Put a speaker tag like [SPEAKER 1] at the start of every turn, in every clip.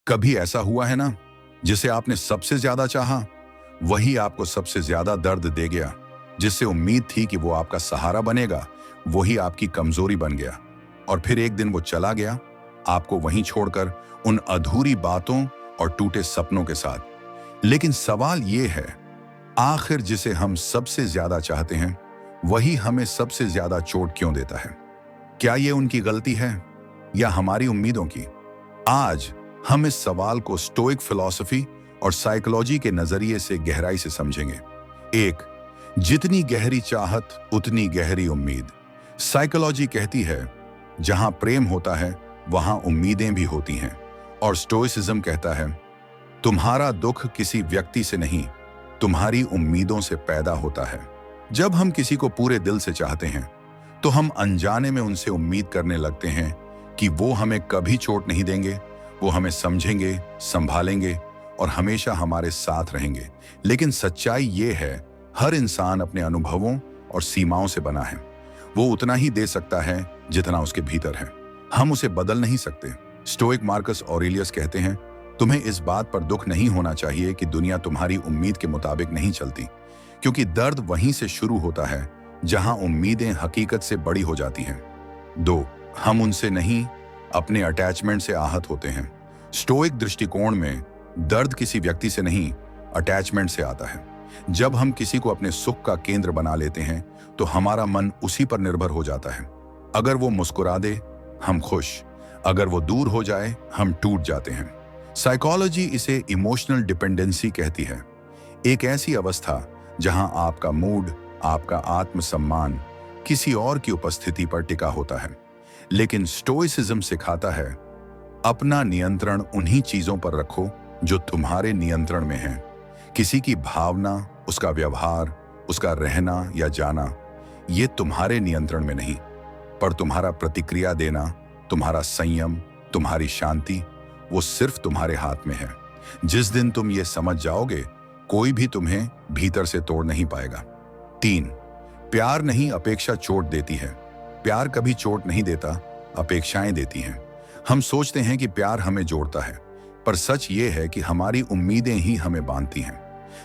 [SPEAKER 1] कभी ऐसा हुआ है ना, जिसे आपने सबसे ज्यादा चाहा, वही आपको सबसे ज्यादा दर्द दे गया। जिससे उम्मीद थी कि वो आपका सहारा बनेगा, वही आपकी कमजोरी बन गया। और फिर एक दिन वो चला गया, आपको वहीं छोड़कर, उन अधूरी बातों और टूटे सपनों के साथ। लेकिन सवाल ये है, आखिर जिसे हम सबसे ज्यादा चाहते हैं, वही हमें सबसे ज्यादा चोट क्यों देता है? क्या ये उनकी गलती है या हमारी उम्मीदों की? आज हम इस सवाल को स्टोइक फिलॉसफी और साइकोलॉजी के नजरिए से गहराई से समझेंगे। एक, जितनी गहरी चाहत उतनी गहरी उम्मीद। साइकोलॉजी कहती है, जहां प्रेम होता है वहां उम्मीदें भी होती हैं। और स्टोइसिज्म कहता है, तुम्हारा दुख किसी व्यक्ति से नहीं, तुम्हारी उम्मीदों से पैदा होता है। जब हम किसी को पूरे दिल से चाहते हैं, तो हम अनजाने में उनसे उम्मीद करने लगते हैं कि वो हमें कभी चोट नहीं देंगे, वो हमें समझेंगे, संभालेंगे और हमेशा हमारे साथ रहेंगे। लेकिन सच्चाई ये है, हर इंसान अपने अनुभवों और सीमाओं से बना है। वो उतना ही दे सकता है जितना उसके भीतर है। हम उसे बदल नहीं सकते। स्टोइक मार्कस ऑरेलियस कहते हैं, तुम्हें इस बात पर दुख नहीं होना चाहिए कि दुनिया तुम्हारी उम्मीद के मुताबिक नहीं चलती, क्योंकि दर्द वहीं से शुरू होता है जहां उम्मीदें हकीकत से बड़ी हो जाती हैं। दो, हम उनसे नहीं, अपने अटैचमेंट से आहत होते हैं। स्टोइक दृष्टिकोण में दर्द किसी व्यक्ति से नहीं, अटैचमेंट से आता है। जब हम किसी को अपने सुख का केंद्र बना लेते हैं, तो हमारा मन उसी पर निर्भर हो जाता है। अगर वो मुस्कुरा दे, हम खुश। अगर वो दूर हो जाए, हम टूट जाते हैं। साइकोलॉजी इसे इमोशनल डिपेंडेंसी कहती है, एक ऐसी अवस्था जहां आपका मूड, आपका आत्मसम्मान किसी और की उपस्थिति पर टिका होता है। लेकिन स्टोइसिज्म सिखाता है, अपना नियंत्रण उन्हीं चीजों पर रखो जो तुम्हारे नियंत्रण में हैं। किसी की भावना, उसका व्यवहार, उसका रहना या जाना, ये तुम्हारे नियंत्रण में नहीं, पर तुम्हारा प्रतिक्रिया देना, तुम्हारा संयम, तुम्हारी शांति, वो सिर्फ तुम्हारे हाथ में है। जिस दिन तुम ये समझ जाओगे, कोई भी तुम्हें भीतर से तोड़ नहीं पाएगा। तीन, प्यार नहीं, अपेक्षा चोट देती है। प्यार कभी चोट नहीं देता, अपेक्षाएं देती हैं। हम सोचते हैं कि प्यार हमें जोड़ता है, पर सच ये है कि हमारी उम्मीदें ही हमें बांधती हैं।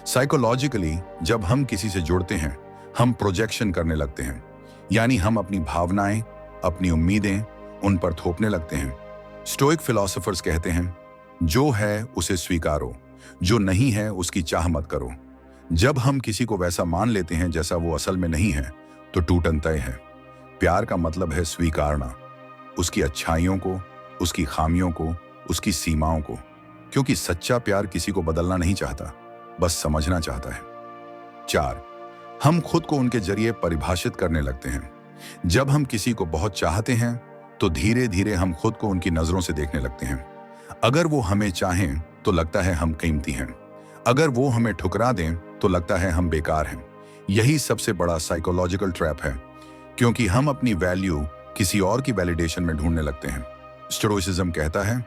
[SPEAKER 1] साइकोलॉजिकली जब हम किसी से जुड़ते हैं, हम प्रोजेक्शन करने लगते हैं, यानी हम अपनी भावनाएं, अपनी उम्मीदें उन पर थोपने लगते हैं। स्टोइक फिलोसोफर्स कहते हैं, जो है उसे स्वीकारो, जो नहीं है उसकी चाह मत करो। जब हम किसी को वैसा मान लेते हैं जैसा वो असल में नहीं है, तो टूटन तय है। प्यार का मतलब है स्वीकारना, उसकी अच्छाइयों को, उसकी खामियों को, उसकी सीमाओं को, क्योंकि सच्चा प्यार किसी को बदलना नहीं चाहता, बस समझना चाहता है। चार, हम खुद को उनके जरिए परिभाषित करने लगते हैं। जब हम किसी को बहुत चाहते हैं, तो धीरे धीरे हम खुद को उनकी नजरों से देखने लगते हैं। अगर वो हमें चाहें तो लगता है हम कीमती हैं, अगर वो हमें ठुकरा दें तो लगता है हम बेकार हैं। यही सबसे बड़ा साइकोलॉजिकल ट्रैप है, क्योंकि हम अपनी वैल्यू किसी और की वैलिडेशन में ढूंढने लगते हैं। स्टोइसिज्म कहता है,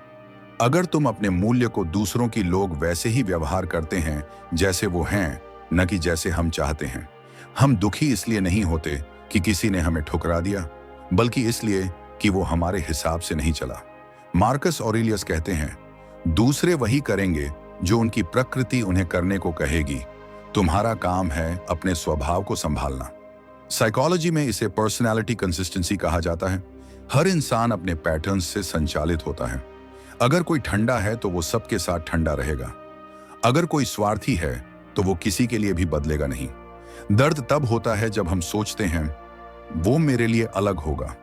[SPEAKER 1] अगर तुम अपने मूल्य को दूसरों की लोग वैसे ही व्यवहार करते हैं जैसे वो हैं, न कि जैसे हम चाहते हैं। हम दुखी इसलिए नहीं होते कि किसी ने हमें ठुकरा दिया, बल्कि इसलिए कि वो हमारे हिसाब से नहीं चला। मार्कस ऑरेलियस कहते हैं, दूसरे वही करेंगे जो उनकी प्रकृति उन्हें करने को कहेगी। तुम्हारा काम है अपने स्वभाव को संभालना। साइकोलॉजी में इसे पर्सनालिटी कंसिस्टेंसी कहा जाता है। हर इंसान अपने पैटर्न्स से संचालित होता है। अगर कोई ठंडा है तो वो सबके साथ ठंडा रहेगा। अगर कोई स्वार्थी है तो वो किसी के लिए भी बदलेगा नहीं। दर्द तब होता है जब हम सोचते हैं, वो मेरे लिए अलग होगा।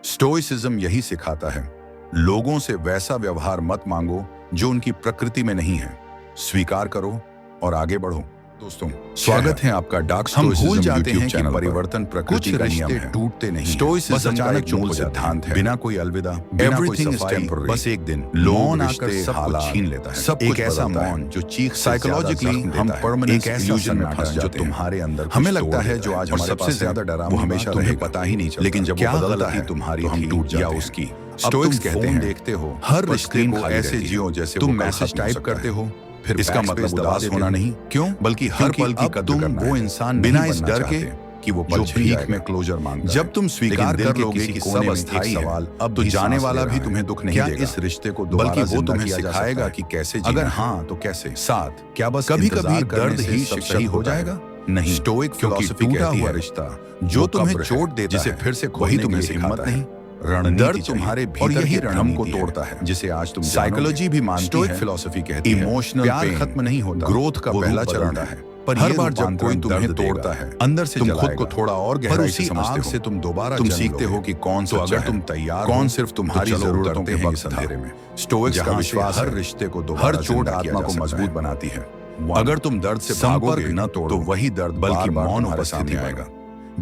[SPEAKER 1] स्टोइसिज्म यही सिखाता है, लोगों से वैसा व्यवहार मत मांगो जो उनकी प्रकृति में नहीं है। स्वीकार करो और आगे बढ़ो। दोस्तों, स्वागत है आपका डार्क स्टोइसिज्म। हम भूल जाते हैं कि परिवर्तन प्रकृति का नियम है, टूटते नहीं। स्टोइसिज्म का एक मूल सिद्धांत है, बिना कोई अलविदा, बिना कोई सफाई, बस एक दिन मौन आकर सब कुछ छीन लेता है। सब एक ऐसा मौन जो चीख। साइकोलॉजिकली हम परमानेंट इल्यूजन में फंस जाते हैं, जो तुम्हारे अंदर हमें लगता है जो आज हमारे सबसे ज्यादा डरा वो हमेशा तुम्हें पता ही नहीं चलता, लेकिन जब वो बदलता है तुम्हारी, हम टूट जाते हैं उसकी। स्टोइक्स कहते हैं, देखते हो हर रिश्ते को ऐसे जियो जैसे तुम मैसेज टाइप करते हो, फिर इसका मतलब उदास होना नहीं, क्यों, बल्कि हर पल की कद्र करना है। वो इंसान बिना इस डर के कि वो पल छिड़ जाएगा में क्लोजर मांगता है। जब तुम स्वीकार कर लोगे कि सब अस्थाई सवाल अब तो जाने वाला भी तुम्हें दुख नहीं देगा, इस रिश्ते को बल्कि वो तुम्हें सिखाएगा कि कैसे जीना। अगर हाँ तो कैसे। 7 क्या बस कभी-कभी दर्द ही सही हो जाएगा? नहीं, स्टोइक फिलॉसफी कहती है रिश्ता जो तुम्हें चोट देता है जिसे फिर से वही तुम्हें हिम्मत नहीं, रणनीति तुम्हारे भीतर ही रणम को तोड़ता है, जिसे आज तुम साइकोलॉजी भी मानती है। स्टोइक फिलॉसफी कहती है इमोशनल प्यार खत्म नहीं होता, ग्रोथ का पहला चरण है। पर हर बार जब कोई तुम्हें तोड़ता है अंदर से तुम खुद को थोड़ा और गहराई से समझते हो, से तुम दोबारा तुम सीखते हो कि कौन सा अगर तुम तैयार कौन सिर्फ तुम्हारी जरूरतों के वक्त अंधेरे में। स्टोइक्स का विश्वास हर रिश्ते को दोबारा, हर चोट आत्मा को मजबूत बनाती है। अगर तुम दर्द से भागोगे न तोड़ो तो वही दर्द बल्कि मौन होकर सामने आएगा।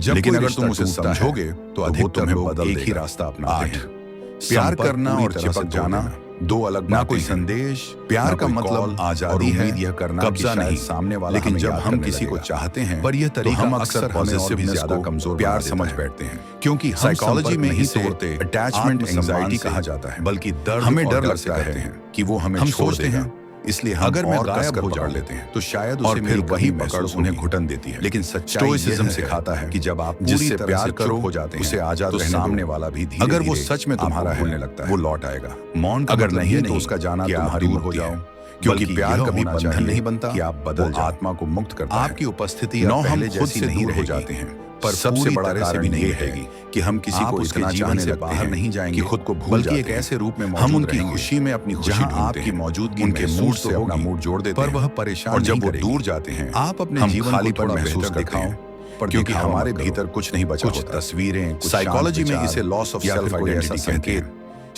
[SPEAKER 1] लेकिन अगर तुम उसे समझोगे तो अधिकतर लोग एक ही रास्ता अपनाते हैं। प्यार करना और चिपक जाना दो अलग, ना कोई संदेश। प्यार का मतलब आजादी है, यह करना कब्जा नहीं सामने वाला। लेकिन जब हम किसी को चाहते हैं पर यह तरीका हम अक्सर पॉजिटिव ज्यादा कमजोर प्यार समझ बैठते हैं, क्योंकि साइकोलॉजी में ही तोड़ते अटैचमेंट एंजाइटी कहा जाता है, बल्कि दर्द हमें डर लगता है कि वो हमें छोड़ देगा। इसलिए अगर मैं गायब हो जाड़ लेते हैं तो शायद उसे फिर वही पकड़ उन्हें घुटन देती है। लेकिन स्टोइसिज्म सिखाता है कि जब आप जिससे प्यार करो हो जाते हैं उसे आजाद तो सामने वाला भी धीरे अगर वो सच में तुम्हारा भूलने लगता है वो लौट आएगा। मौन अगर नहीं तो उसका जाना तुम्हारी दूर हो जाओ, क्योंकि प्यार कभी बंधन नहीं बनता कि आप बदल आत्मा को मुक्त करता है। आपकी उपस्थिति पहले जैसी नहीं रह जाते हैं, पर सबसे बड़ा कारण भी नहीं रहेगी कि हम किसी को इतना जीवन से बाहर नहीं जाएंगे, खुद को भूल जाते हैं, बल्कि एक ऐसे रूप में हम उनकी खुशी में अपनी खुशी ढूंढते हैं, आपकी मौजूदगी उनके मूड से अपना मूड जोड़ देते हैं, पर वह परेशान और जब वो दूर जाते हैं आप अपने जीवन खालीपन महसूस करते हैं, क्योंकि हमारे भीतर कुछ नहीं बचा होता। कुछ तस्वीरें, साइकोलॉजी में इसे लॉस ऑफ सेल्फ आइडेंटिटी कहते हैं।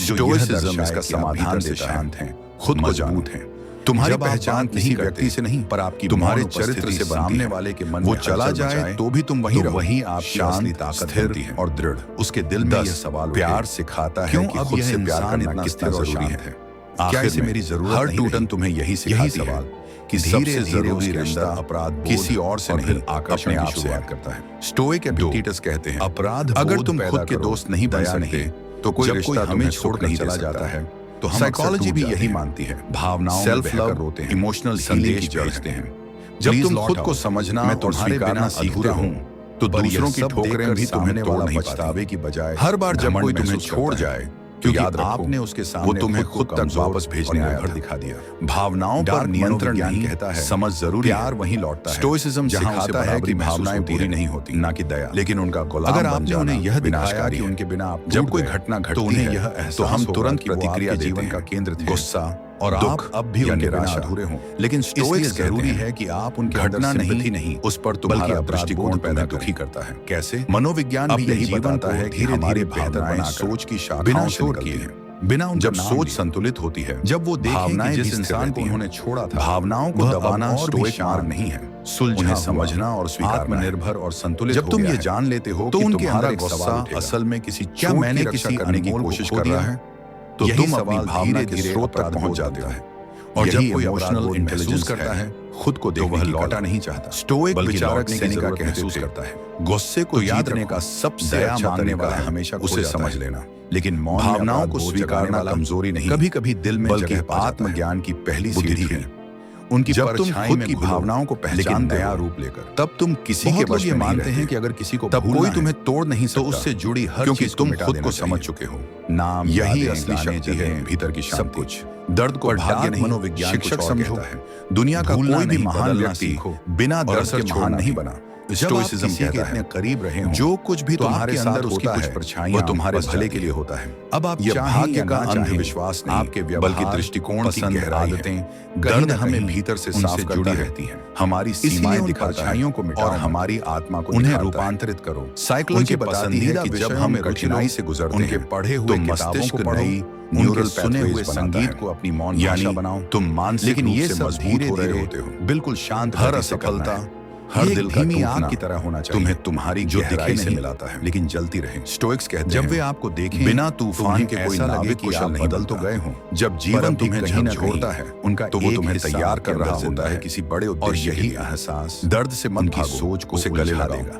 [SPEAKER 1] स्टोइसिज्म इसका समाधान देता है, खुद को जानते हैं। तुम्हारी पहचान किसी व्यक्ति से नहीं पर आपकी तुम्हारे चरित्र से सामने वाले के मन वो चला जाए तो भी तुम वही रहो। वही आप शांति ताकत होती है और दृढ़। उसके दिल में यह सवाल प्यार सिखाता है कि खुद से प्यार करना कितना जरूरी है। क्या इसे मेरी जरूरत हर टूटन तुम्हें यही सवाल कि सबसे जरूरी रिश्ता अपराध किसी और से नहीं अपने आप से करता है। स्टोइक एपिक्टेटस कहते हैं अपराध अगर तुम खुद के दोस्त नहीं बन सकते तो कोई रिश्ता हमें छोड़ नहीं चला जाता है। तो साइकोलॉजी भी यही मानती है, भावनाओं सेल्फ लव होते हैं, इमोशनल संदेश भेजते हैं। जब तुम खुद को समझना मैं तुम्हारे बिना अधूरा हूं तो दूसरों की ठोकरें भी तुम्हें वाला पछतावे की बजाय हर बार जब कोई तुम्हें छोड़ जाए क्योंकि आपने उसके सामने वो तुम्हें खुद तक वापस भेजने आया भर दिखा दिया। भावनाओं पर नियंत्रण नहीं कहता है समझ जरूरी, प्यार वहीं लौटता है। स्टोइसिज्म सिखाता है कि भावनाएं पूरी नहीं होती, ना कि दया, लेकिन उनका गुलाम अगर आपने उन्हें यह दिखाया कि उनके बिना आप जब कोई घटना घटती है उन्हें यह तो हम तुरंत प्रतिक्रिया जीवन का केंद्र थे, गुस्सा और आप अब भी उनके बिना अधूरे हों। लेकिन स्टोइक्स जरूरी है कि आप उनकी घटना नहीं उस पर तुम्हारा दृष्टिकोण पैदा दुखी करता है। कैसे? मनोविज्ञान भी यही बताता है कि हमारे भावनाएं सोच की शाखाओं से निकलती हैं। बिना जब सोच संतुलित होती है, जब वो भावनाएं जिस इंसान को उन्होंने छोड़ा था, भावनाओं को दबाना स्टोइक मार्ग नहीं है, सुलझना समझना और स्वीकारना, आत्मनिर्भर और संतुलित। जब तुम ये जान लेते हो तो उनके अंदर गुस्सा असल में किसी क्या मैंने किसी करने की कोशिश कर रहा है तो तुम अपनी भावना के स्रोत तक पहुंच जाते हो। और जब कोई इमोशनल इंटेलिजेंस करता है खुद को तो वह लौटा नहीं चाहता। स्टोइक विचारक सेनेका महसूस करता है गुस्से को याद रखने का सबसे अच्छा मानने वाला हमेशा उसे समझ लेना, लेकिन भावनाओं को स्वीकारना कमजोरी नहीं, कभी कभी दिल में बल्कि आत्मज्ञान की पहली सीढ़ी है। उनकी जब तुम खुद की भावनाओं को पहचानते नया रूप लेकर तब तुम किसी के वश में मानते हैं कि अगर किसी को तब कोई तुम्हें तोड़ नहीं सकता, तो उससे जुड़ी हर क्योंकि तुम खुद को समझ चुके हो। नाम यही असली शक्ति है, भीतर की सब कुछ। दर्द को भाग्य नहीं मनोविज्ञान शिक्षक समझो। दुनिया का कोई भी महान व्यक्ति बिना दर्द के महान नहीं बना। स्टोइसिज्म कहता है करीब रहे हो जो कुछ भी तुम्हारे अंदर होता है वो तुम्हारे भले के लिए होता है। अब आप ये भाग्य का अंधविश्वास नहीं आपके बल्कि दृष्टिकोण की गहराइयां दर्द हमें भीतर से साफ जुड़ी रहती हैं, हमारी सीमाएं दिखाता है और हमारी आत्मा को उन्हें रूपांतरित करो। साइकोलॉजी बताती है कि जब हम कठिनाई से गुजरते हैं पढ़े हुए मस्तिष्क नई न्यूरल सुने हुए संगीत को अपनी मौन भाषा बनाओ। तुम मानसिक रूप से मजबूत हो रहे होते हो, बिल्कुल शांत, हर असफलता हर दिल का टूटना की तरह होना चाहिए, तुम्हें तुम्हारी जो दिखे से मिलाता है लेकिन जलती रहे। स्टोइक्स कहते हैं जब वे आपको देखें बिना तूफान के कोई नाविक कुशल नहीं बदल तो गए हो। जब जीवन तुम्हें कहीं न छोड़ता है उनका तो वो तुम्हें तैयार कर रहा होता है किसी बड़े उद्देश्य, और यही एहसास दर्द से मन की सोच को उसे गले ला देगा।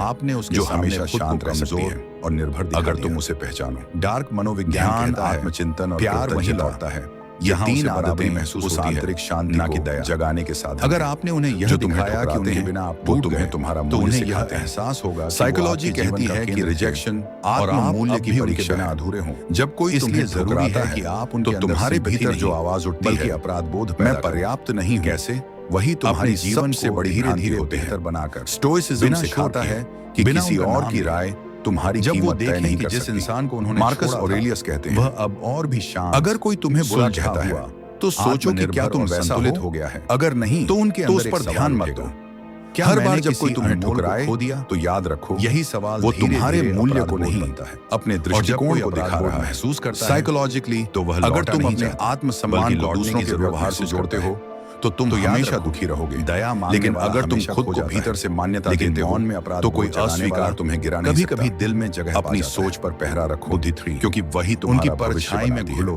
[SPEAKER 2] आपने उसके
[SPEAKER 1] जो
[SPEAKER 2] सामने
[SPEAKER 1] हमेशा
[SPEAKER 2] खुद को
[SPEAKER 1] शांत,
[SPEAKER 2] कमजोर
[SPEAKER 1] कमजोर और निर्भर दिखा
[SPEAKER 2] अगर
[SPEAKER 1] दिया।
[SPEAKER 2] तुम उसे पहचानो।
[SPEAKER 1] डार्क मनोविज्ञान
[SPEAKER 2] ध्यान,
[SPEAKER 1] कहता है,
[SPEAKER 2] आत्मचिंतन और
[SPEAKER 1] प्यार वहीं
[SPEAKER 2] कृतज्ञता,
[SPEAKER 1] लौटता है।
[SPEAKER 2] ये
[SPEAKER 1] यहाँ
[SPEAKER 2] तीन
[SPEAKER 1] उसे
[SPEAKER 2] आदतें
[SPEAKER 1] बराबरी महसूस
[SPEAKER 2] उस
[SPEAKER 1] होती है,
[SPEAKER 2] आंतरिक शांति
[SPEAKER 1] ना कि
[SPEAKER 2] को
[SPEAKER 1] दया
[SPEAKER 2] जगाने के साधन।
[SPEAKER 1] अगर आपने उन्हें यह
[SPEAKER 2] जो तुम्हें
[SPEAKER 1] दिखाया कि
[SPEAKER 2] ठुकराते
[SPEAKER 1] उनके
[SPEAKER 2] हैं,
[SPEAKER 1] बिना आप
[SPEAKER 2] वो
[SPEAKER 1] टूट
[SPEAKER 2] तुम्हें
[SPEAKER 1] गए,
[SPEAKER 2] तुम्हारा
[SPEAKER 1] तो
[SPEAKER 2] मूल्य
[SPEAKER 1] उन्हें यह
[SPEAKER 2] सिखाते हैं।
[SPEAKER 1] एहसास होगा कि वो
[SPEAKER 2] साइकोलॉजी
[SPEAKER 1] आपके
[SPEAKER 2] कहती
[SPEAKER 1] जीवन का
[SPEAKER 2] है कि
[SPEAKER 1] केंद्र थे
[SPEAKER 2] रिजेक्शन
[SPEAKER 1] और
[SPEAKER 2] आत्म
[SPEAKER 1] आप
[SPEAKER 2] मूल्य
[SPEAKER 1] अब
[SPEAKER 2] की
[SPEAKER 1] भी उनके
[SPEAKER 2] परीक्षा
[SPEAKER 1] बिना
[SPEAKER 2] है।
[SPEAKER 1] अधूरे हों।
[SPEAKER 2] जब कोई
[SPEAKER 1] इसलिए
[SPEAKER 2] तुम्हें
[SPEAKER 1] जरूरी
[SPEAKER 2] ठुकराता
[SPEAKER 1] है कि आप उनके
[SPEAKER 2] तो
[SPEAKER 1] अंदर
[SPEAKER 2] तुम्हारे
[SPEAKER 1] सिंपैथी
[SPEAKER 2] भीतर जो
[SPEAKER 1] नहीं,
[SPEAKER 2] आवाज उठती
[SPEAKER 1] बल्कि
[SPEAKER 2] है,
[SPEAKER 1] अपराध बोध
[SPEAKER 2] मैं
[SPEAKER 1] पैदा करो।
[SPEAKER 2] पर्याप्त नहीं हूं,
[SPEAKER 1] कैसे? वही तुम्हारे
[SPEAKER 2] अपनी
[SPEAKER 1] जीवन
[SPEAKER 2] सबसे
[SPEAKER 1] को
[SPEAKER 2] बड़ी
[SPEAKER 1] धीरे
[SPEAKER 2] भ्रांति
[SPEAKER 1] धीरे
[SPEAKER 2] होती है।
[SPEAKER 1] बेहतर बनाकर
[SPEAKER 2] स्टोइसिज्म
[SPEAKER 1] बिना
[SPEAKER 2] सिखाता
[SPEAKER 1] शोर
[SPEAKER 2] है
[SPEAKER 1] के,
[SPEAKER 2] कि
[SPEAKER 1] बिना
[SPEAKER 2] किसी
[SPEAKER 1] उनका
[SPEAKER 2] और
[SPEAKER 1] नाम
[SPEAKER 2] की
[SPEAKER 1] लिए,
[SPEAKER 2] राय तुम्हारी
[SPEAKER 1] जब वो
[SPEAKER 2] कीमत तय
[SPEAKER 1] देखें
[SPEAKER 2] नहीं
[SPEAKER 1] कि
[SPEAKER 2] कर
[SPEAKER 1] जिस
[SPEAKER 2] सकती।
[SPEAKER 1] इंसान को उन्होंने
[SPEAKER 2] मार्कस
[SPEAKER 1] छोड़ा था,
[SPEAKER 2] ऑरेलियस कहते हैं,
[SPEAKER 1] वह अब और भी शांत,
[SPEAKER 2] अगर कोई तुम्हें बुरा
[SPEAKER 1] सुलझा
[SPEAKER 2] कहता है
[SPEAKER 1] हुआ,
[SPEAKER 2] तो सोचो कि क्या
[SPEAKER 1] आत्मनिर्भर
[SPEAKER 2] तुम
[SPEAKER 1] और
[SPEAKER 2] वैसा
[SPEAKER 1] संतुलित
[SPEAKER 2] हो
[SPEAKER 1] हो गया है।
[SPEAKER 2] अगर नहीं
[SPEAKER 1] तो उनके
[SPEAKER 2] तो
[SPEAKER 1] अंदर
[SPEAKER 2] उस
[SPEAKER 1] एक
[SPEAKER 2] पर
[SPEAKER 1] सवाल
[SPEAKER 2] ध्यान मत
[SPEAKER 1] उठेगा,
[SPEAKER 2] दो।
[SPEAKER 1] क्या
[SPEAKER 2] हर
[SPEAKER 1] मैंने
[SPEAKER 2] बार जब
[SPEAKER 1] किसी
[SPEAKER 2] कोई तुम्हें
[SPEAKER 1] अनमोल को
[SPEAKER 2] ठुकराए
[SPEAKER 1] खो दिया?
[SPEAKER 2] तो याद रखो,
[SPEAKER 1] यही सवाल
[SPEAKER 2] वो
[SPEAKER 1] धीरे
[SPEAKER 2] तुम्हारे
[SPEAKER 1] धीरे
[SPEAKER 2] मूल्य
[SPEAKER 1] अपराध
[SPEAKER 2] को
[SPEAKER 1] बोध
[SPEAKER 2] नहीं,
[SPEAKER 1] बनता है।
[SPEAKER 2] अपने
[SPEAKER 1] और जब
[SPEAKER 2] दृष्टिकोण
[SPEAKER 1] कोई
[SPEAKER 2] को
[SPEAKER 1] अपराध
[SPEAKER 2] दिखा
[SPEAKER 1] बोध
[SPEAKER 2] रहा है।
[SPEAKER 1] महसूस करता है,
[SPEAKER 2] साइकोलॉजिकली
[SPEAKER 1] तो वह
[SPEAKER 2] अगर
[SPEAKER 1] लौटा
[SPEAKER 2] तुम
[SPEAKER 1] नहीं
[SPEAKER 2] अपने
[SPEAKER 1] जाता,
[SPEAKER 2] आत्मसम्मान
[SPEAKER 1] बल्कि
[SPEAKER 2] को
[SPEAKER 1] लौटने
[SPEAKER 2] दूसरों
[SPEAKER 1] की
[SPEAKER 2] के
[SPEAKER 1] जरूरत
[SPEAKER 2] व्यवहार से
[SPEAKER 1] महसूस
[SPEAKER 2] जोड़ते
[SPEAKER 1] करता
[SPEAKER 2] हो
[SPEAKER 1] है।
[SPEAKER 2] तो तुम
[SPEAKER 1] तो याद
[SPEAKER 2] हमेशा
[SPEAKER 1] रखो,
[SPEAKER 2] दुखी रहोगे।
[SPEAKER 1] दया मांगने
[SPEAKER 2] लेकिन
[SPEAKER 1] वाला
[SPEAKER 2] अगर तुम
[SPEAKER 1] हमेशा
[SPEAKER 2] खुद
[SPEAKER 1] खो
[SPEAKER 2] को
[SPEAKER 1] जाता
[SPEAKER 2] भीतर
[SPEAKER 1] है।
[SPEAKER 2] से मान्यता
[SPEAKER 1] लेकिन
[SPEAKER 2] देते हो
[SPEAKER 1] मौन में अपराध
[SPEAKER 2] तो कोई
[SPEAKER 1] बोझ जगाने
[SPEAKER 2] अस्वीकार
[SPEAKER 1] वाला
[SPEAKER 2] तुम्हें गिरा नहीं
[SPEAKER 1] कभी
[SPEAKER 2] सकता।
[SPEAKER 1] कभी दिल में जगह पा
[SPEAKER 2] अपनी
[SPEAKER 1] जाता है।
[SPEAKER 2] सोच पर पहरा रखो,
[SPEAKER 1] बुद्धि 3,
[SPEAKER 2] क्योंकि वही
[SPEAKER 1] उनकी
[SPEAKER 2] तुम्हारा भविष्य
[SPEAKER 1] परछाई में
[SPEAKER 2] बनाती है।
[SPEAKER 1] घुलो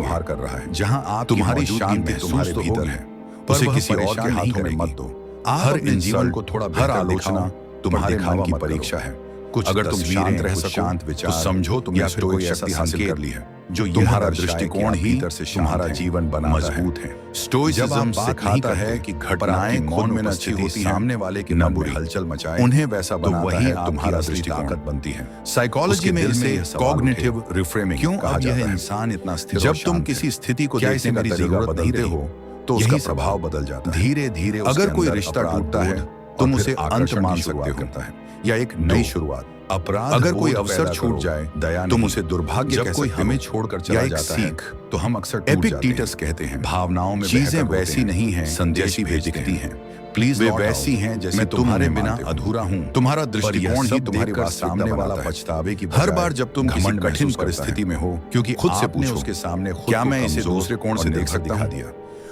[SPEAKER 1] व्यवहार कर रहा है,
[SPEAKER 2] जहां आप
[SPEAKER 1] तुम्हारी शांति तुम्हारे भीतर है, उसे किसी और के हाथों में मत दो। हर जीवन को थोड़ा हर आलोचना तुम्हारे मन की परीक्षा है। कुछ अगर तुम शांत रह सको, शांत विचार, तो समझो तुमने कोई शक्ति हासिल कर ली है जो तुम्हारा दृष्टिकोण ही तुम्हारा जीवन बनाता मजबूत है। स्टोइसिज्म सिखाता है कि घटनाएं मौन में नची होती, सामने वाले की न बुरी हलचल मचाए, उन्हें वैसा बनाता वही है तुम्हारा ताकत बनती है। साइकोलॉजी में इसे कॉग्निटिव रिफ्रेमिंग क्यों कहा जाता है। इंसान इतना स्थिर जब तुम किसी स्थिति को देखने का तरीका बदलते हो तो उसका प्रभाव बदल जाता है। धीरे धीरे अगर कोई रिश्ता टूटता है तुम उसे अंत मान सकते हो या एक नई शुरुआत। अपराध अगर कोई अवसर छूट जाए, दया तुम उसे दुर्भाग्य जब कोई हमें छोड़कर चला जाता है तो हम अक्सर एपिक्टेटस कहते हैं। भावनाओं में चीजें वैसी नहीं हैं जैसी वे दिखती हैं। प्लीज वे वैसी हैं जैसे मैं तुम्हारे बिना अधूरा हूँ। तुम्हारा दृष्टिकोण ही तुम्हारी बात सामने वाला पछतावे की हर बार जब तुम किसी कठिन परिस्थिति में हो, क्योंकि खुद से पूछो उसके सामने क्या मैं इसे दूसरे कोण से देख सकता हूँ।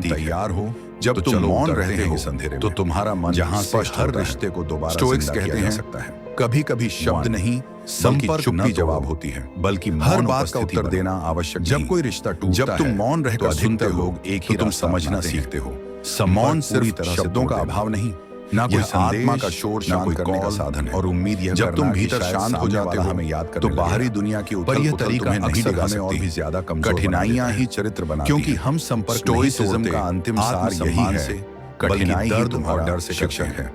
[SPEAKER 1] बनती है।
[SPEAKER 2] तैयार हो
[SPEAKER 1] जब
[SPEAKER 2] तो
[SPEAKER 1] तुम
[SPEAKER 2] चलो
[SPEAKER 1] मौन
[SPEAKER 2] उतरते
[SPEAKER 1] रहते
[SPEAKER 2] हैं
[SPEAKER 1] हो
[SPEAKER 2] इस अंधेरे
[SPEAKER 1] तो
[SPEAKER 2] में,
[SPEAKER 1] तुम्हारा मन
[SPEAKER 2] जहां से
[SPEAKER 1] स्पष्ट
[SPEAKER 2] हर
[SPEAKER 1] होता है।
[SPEAKER 2] रिश्ते को दोबारा
[SPEAKER 1] स्टोइक्स
[SPEAKER 2] जिंदा
[SPEAKER 1] कहते
[SPEAKER 2] किया जा
[SPEAKER 1] हैं,
[SPEAKER 2] सकता है।
[SPEAKER 1] कभी कभी शब्द
[SPEAKER 2] One,
[SPEAKER 1] नहीं बल्कि
[SPEAKER 2] संपर्क
[SPEAKER 1] चुप्पी
[SPEAKER 2] न तो
[SPEAKER 1] जवाब होती है, बल्कि
[SPEAKER 2] हर
[SPEAKER 1] मौन
[SPEAKER 2] बात का
[SPEAKER 1] उपस्थिति
[SPEAKER 2] उत्तर
[SPEAKER 1] बनो।
[SPEAKER 2] देना आवश्यक
[SPEAKER 1] जब
[SPEAKER 2] नहीं।
[SPEAKER 1] कोई रिश्ता टूटता
[SPEAKER 2] जब तुम
[SPEAKER 1] है,
[SPEAKER 2] मौन
[SPEAKER 1] तो
[SPEAKER 2] रहकर
[SPEAKER 1] अधिकतर
[SPEAKER 2] सुनते हो
[SPEAKER 1] लोग एक
[SPEAKER 2] तो
[SPEAKER 1] ही
[SPEAKER 2] तुम
[SPEAKER 1] रास्ता
[SPEAKER 2] समझना
[SPEAKER 1] अपनाते हैं।
[SPEAKER 2] सीखते हो।
[SPEAKER 1] मौन
[SPEAKER 2] संपर्क
[SPEAKER 1] सिर्फ
[SPEAKER 2] पूरी तरह से
[SPEAKER 1] शब्दों का
[SPEAKER 2] तोड़ देना।
[SPEAKER 1] अभाव नहीं, ना कोई
[SPEAKER 2] यह आत्मा
[SPEAKER 1] संदेश,
[SPEAKER 2] का शोर
[SPEAKER 1] ना
[SPEAKER 2] शांत
[SPEAKER 1] कोई
[SPEAKER 2] करने का
[SPEAKER 1] कॉल
[SPEAKER 2] साधन है।
[SPEAKER 1] और उम्मीद यह
[SPEAKER 2] जब
[SPEAKER 1] करना
[SPEAKER 2] तुम
[SPEAKER 1] कि
[SPEAKER 2] भीतर
[SPEAKER 1] शायद
[SPEAKER 2] शांत हो
[SPEAKER 1] सामने
[SPEAKER 2] जाते
[SPEAKER 1] वाला
[SPEAKER 2] हो
[SPEAKER 1] हमें याद
[SPEAKER 2] तो
[SPEAKER 1] करने
[SPEAKER 2] बाहरी
[SPEAKER 1] लगेगा।
[SPEAKER 2] दुनिया की
[SPEAKER 1] पर यह
[SPEAKER 2] उथल-पुथल
[SPEAKER 1] तरीका
[SPEAKER 2] तुम्हें नहीं
[SPEAKER 1] अक्सर
[SPEAKER 2] दिखा
[SPEAKER 1] हमें और
[SPEAKER 2] सकती।
[SPEAKER 1] भी ज्यादा कमजोर बना
[SPEAKER 2] कठिनाइयां
[SPEAKER 1] देता
[SPEAKER 2] ही
[SPEAKER 1] है।
[SPEAKER 2] चरित्र बनाती
[SPEAKER 1] क्योंकि
[SPEAKER 2] हैं।
[SPEAKER 1] हम संपर्क नहीं
[SPEAKER 2] स्टोइसिज्म
[SPEAKER 1] तोड़ते,
[SPEAKER 2] का अंतिम सार यही
[SPEAKER 1] आत्मसम्मान
[SPEAKER 2] है,
[SPEAKER 1] से,
[SPEAKER 2] कठिनाई ही
[SPEAKER 1] दर्द और
[SPEAKER 2] तुम्हारा
[SPEAKER 1] डर से
[SPEAKER 2] शिक्षक
[SPEAKER 1] करते
[SPEAKER 2] है।
[SPEAKER 1] हैं।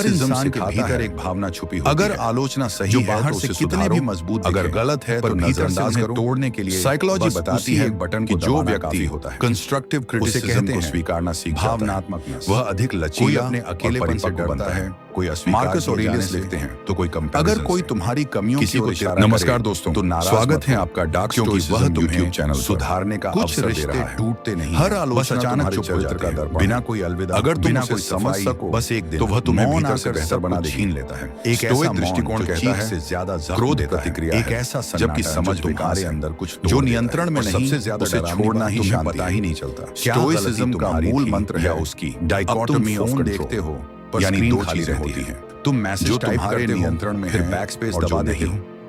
[SPEAKER 1] क्रिटिसिज्म
[SPEAKER 2] इंसान के
[SPEAKER 1] सिखाता
[SPEAKER 2] भीतर
[SPEAKER 1] है
[SPEAKER 2] एक भावना छुपी होती
[SPEAKER 1] अगर
[SPEAKER 2] है।
[SPEAKER 1] आलोचना सही
[SPEAKER 2] जो
[SPEAKER 1] है
[SPEAKER 2] बाहर
[SPEAKER 1] तो
[SPEAKER 2] से
[SPEAKER 1] उसे
[SPEAKER 2] कितने
[SPEAKER 1] सुधारो,
[SPEAKER 2] भी मजबूत
[SPEAKER 1] अगर
[SPEAKER 2] दिखे,
[SPEAKER 1] गलत है
[SPEAKER 2] पर
[SPEAKER 1] तो
[SPEAKER 2] भीतर से
[SPEAKER 1] नजरअंदाज
[SPEAKER 2] उन्हें
[SPEAKER 1] करो।
[SPEAKER 2] तोड़ने के लिए
[SPEAKER 1] साइकोलॉजी
[SPEAKER 2] बस
[SPEAKER 1] बताती
[SPEAKER 2] उसी
[SPEAKER 1] है
[SPEAKER 2] एक बटन
[SPEAKER 1] कि
[SPEAKER 2] को
[SPEAKER 1] जो
[SPEAKER 2] दबाना
[SPEAKER 1] व्यक्ति
[SPEAKER 2] काफी होता है।
[SPEAKER 1] कंस्ट्रक्टिव
[SPEAKER 2] उसे
[SPEAKER 1] क्रिटिसिज्म
[SPEAKER 2] कहते
[SPEAKER 1] को
[SPEAKER 2] हैं
[SPEAKER 1] स्वीकारना सीख जाता है,
[SPEAKER 2] भावनात्मक
[SPEAKER 1] वह अधिक
[SPEAKER 2] कोई
[SPEAKER 1] लचीला
[SPEAKER 2] अपने
[SPEAKER 1] और
[SPEAKER 2] अकेलेपन से
[SPEAKER 1] परिपक्व बनता है।
[SPEAKER 2] कोई अस्वीकार
[SPEAKER 1] मार्कस
[SPEAKER 2] किए
[SPEAKER 1] ऑरेलियस
[SPEAKER 2] जाने से,
[SPEAKER 1] लिखते हैं
[SPEAKER 2] तो कोई
[SPEAKER 1] अगर
[SPEAKER 2] कंपैरिजन
[SPEAKER 1] कोई
[SPEAKER 2] से।
[SPEAKER 1] तुम्हारी कमियों
[SPEAKER 2] किसी
[SPEAKER 1] की ओर
[SPEAKER 2] को
[SPEAKER 1] इशारा
[SPEAKER 2] नमस्कार
[SPEAKER 1] करे,
[SPEAKER 2] दोस्तों,
[SPEAKER 1] तो नाराज
[SPEAKER 2] स्वागत
[SPEAKER 1] मत
[SPEAKER 2] है
[SPEAKER 1] हो,
[SPEAKER 2] आपका डार्क
[SPEAKER 1] क्योंकि
[SPEAKER 2] स्टोरीज
[SPEAKER 1] वह
[SPEAKER 2] YouTube
[SPEAKER 1] तुम्हें
[SPEAKER 2] चैनल पर।
[SPEAKER 1] सुधारने का
[SPEAKER 2] कुछ
[SPEAKER 1] अवसर दे
[SPEAKER 2] रिश्ते
[SPEAKER 1] रहा है।
[SPEAKER 2] टूटते नहीं
[SPEAKER 1] हर
[SPEAKER 2] हैं,
[SPEAKER 1] आलोचना
[SPEAKER 2] बस अचानक
[SPEAKER 1] तुम्हारे
[SPEAKER 2] चुप हो
[SPEAKER 1] चरित्र
[SPEAKER 2] जाते
[SPEAKER 1] का
[SPEAKER 2] हैं,
[SPEAKER 1] दर्पण
[SPEAKER 2] बिना
[SPEAKER 1] है।
[SPEAKER 2] कोई अलविदा,
[SPEAKER 1] अगर तुम
[SPEAKER 2] बिना
[SPEAKER 1] उसे
[SPEAKER 2] कोई
[SPEAKER 1] समझ
[SPEAKER 2] सफाई,
[SPEAKER 1] सको,
[SPEAKER 2] बस एक दिन
[SPEAKER 1] तो वह तुम्हें
[SPEAKER 2] मौन
[SPEAKER 1] भीतर
[SPEAKER 2] आकर
[SPEAKER 1] से बेहतर
[SPEAKER 2] सब
[SPEAKER 1] बना
[SPEAKER 2] कुछ
[SPEAKER 1] देगी।
[SPEAKER 2] छीन लेता है।
[SPEAKER 1] एक
[SPEAKER 2] स्टोइक
[SPEAKER 1] ऐसा
[SPEAKER 2] दृष्टिकोण
[SPEAKER 1] मौन जो
[SPEAKER 2] कहता
[SPEAKER 1] चीख
[SPEAKER 2] है,
[SPEAKER 1] से ज्यादा जख्म
[SPEAKER 2] क्रोध
[SPEAKER 1] देता है।
[SPEAKER 2] प्रतिक्रिया
[SPEAKER 1] एक
[SPEAKER 2] है,
[SPEAKER 1] ऐसा
[SPEAKER 2] जबकि
[SPEAKER 1] सन्नाटा
[SPEAKER 2] समझ
[SPEAKER 1] जो तुम्हारे
[SPEAKER 2] विकास है,
[SPEAKER 1] अंदर कुछ
[SPEAKER 2] जो
[SPEAKER 1] तोड़ देता
[SPEAKER 2] नियंत्रण
[SPEAKER 1] है।
[SPEAKER 2] में
[SPEAKER 1] और
[SPEAKER 2] नहीं,
[SPEAKER 1] सबसे ज्यादा
[SPEAKER 2] उसे
[SPEAKER 1] डरावनी
[SPEAKER 2] छोड़ना
[SPEAKER 1] बात
[SPEAKER 2] ही
[SPEAKER 1] तुम्हें
[SPEAKER 2] शांति
[SPEAKER 1] पता
[SPEAKER 2] है।
[SPEAKER 1] ही नहीं चलता।
[SPEAKER 2] क्या
[SPEAKER 1] स्टोइसिज्म
[SPEAKER 2] गलती
[SPEAKER 1] का
[SPEAKER 2] तुम्हारी
[SPEAKER 1] मूल
[SPEAKER 2] थी
[SPEAKER 1] मंत्र
[SPEAKER 2] या
[SPEAKER 1] है
[SPEAKER 2] उसकी?
[SPEAKER 1] डाइकोटमी
[SPEAKER 2] अब तुम
[SPEAKER 1] ऑफ
[SPEAKER 2] फोन
[SPEAKER 1] कंट्रोल।
[SPEAKER 2] देखते हो, पर
[SPEAKER 1] यानी
[SPEAKER 2] स्क्रीन
[SPEAKER 1] दो
[SPEAKER 2] खाली
[SPEAKER 1] चीजें
[SPEAKER 2] रहती
[SPEAKER 1] होती
[SPEAKER 2] हैं।
[SPEAKER 1] हैं।
[SPEAKER 2] तुम मैसेज
[SPEAKER 1] जो
[SPEAKER 2] टाइप
[SPEAKER 1] तुम्हारे
[SPEAKER 2] करते हो,
[SPEAKER 1] नियंत्रण में
[SPEAKER 2] फिर
[SPEAKER 1] है
[SPEAKER 2] बैक स्पेस
[SPEAKER 1] और जो
[SPEAKER 2] दबा देते
[SPEAKER 1] नहीं।
[SPEAKER 2] हो।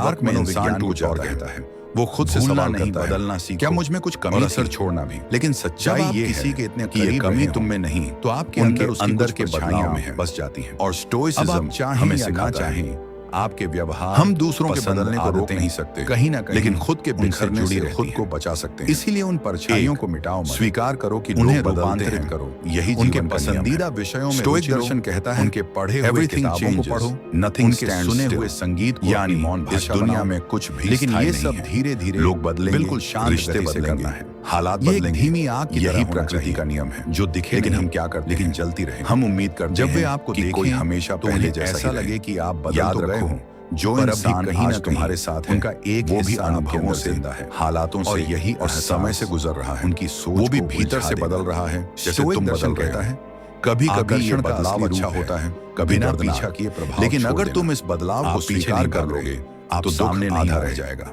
[SPEAKER 1] डार्क में इंसान कुछ और कहता है, वो खुद से सवाल नहीं बदलना सीखो, क्या मुझ में कुछ कमी असर छोड़ना भी। लेकिन सच्चाई ये किसी के इतने कि ये कमी तुम में नहीं तो आपके अंदर के बदलाव में बस जाती है। और स्टोइसिज्म हमें सिखाता है आपके व्यवहार हम दूसरों के बदलने को रोक नहीं सकते कहीं ना कहीं, लेकिन खुद के बिखरने से खुद को बचा सकते हैं। इसीलिए उन परछाइयों को मिटाओ, स्वीकार करो कि उन्हें रूपांतरित करो। यही उनके पसंदीदा विषयों में स्टोइक दर्शन कहता है उनके पढ़े हुए किताबों को पढ़ो, नथिंग स्टैंड्स सुने हुए संगीत को यानी मौन भाषा इस दुनिया में कुछ भी, लेकिन ये सब धीरे धीरे लोग बदलेंगे, बिल्कुल शांत रिश्ते बदलेंगे, हालात बदलेंगे। धीमी आग की यही प्रकृति का नियम है जो दिखे, लेकिन हम क्या करते, लेकिन जलती रहे। हम उम्मीद करते जब वे आपको देखें हमेशा पहले जैसा लगे कि आप बदल तो गए हो। जो इंसान कहीं ना तुम्हारे साथ है, उनका एक वो भी अनुभवों से है, हालातों से, यही और समय से गुजर रहा है। उनकी सोच वो भी भीतर से बदल रहा है, जैसे तुम बदल कहता है। कभी कभी ये बदलाव अच्छा होता है, कभी ना पीछा किए प्रभाव, लेकिन अगर तुम इस बदलाव को स्वीकार कर लोगे तो सामने आधा रह जाएगा।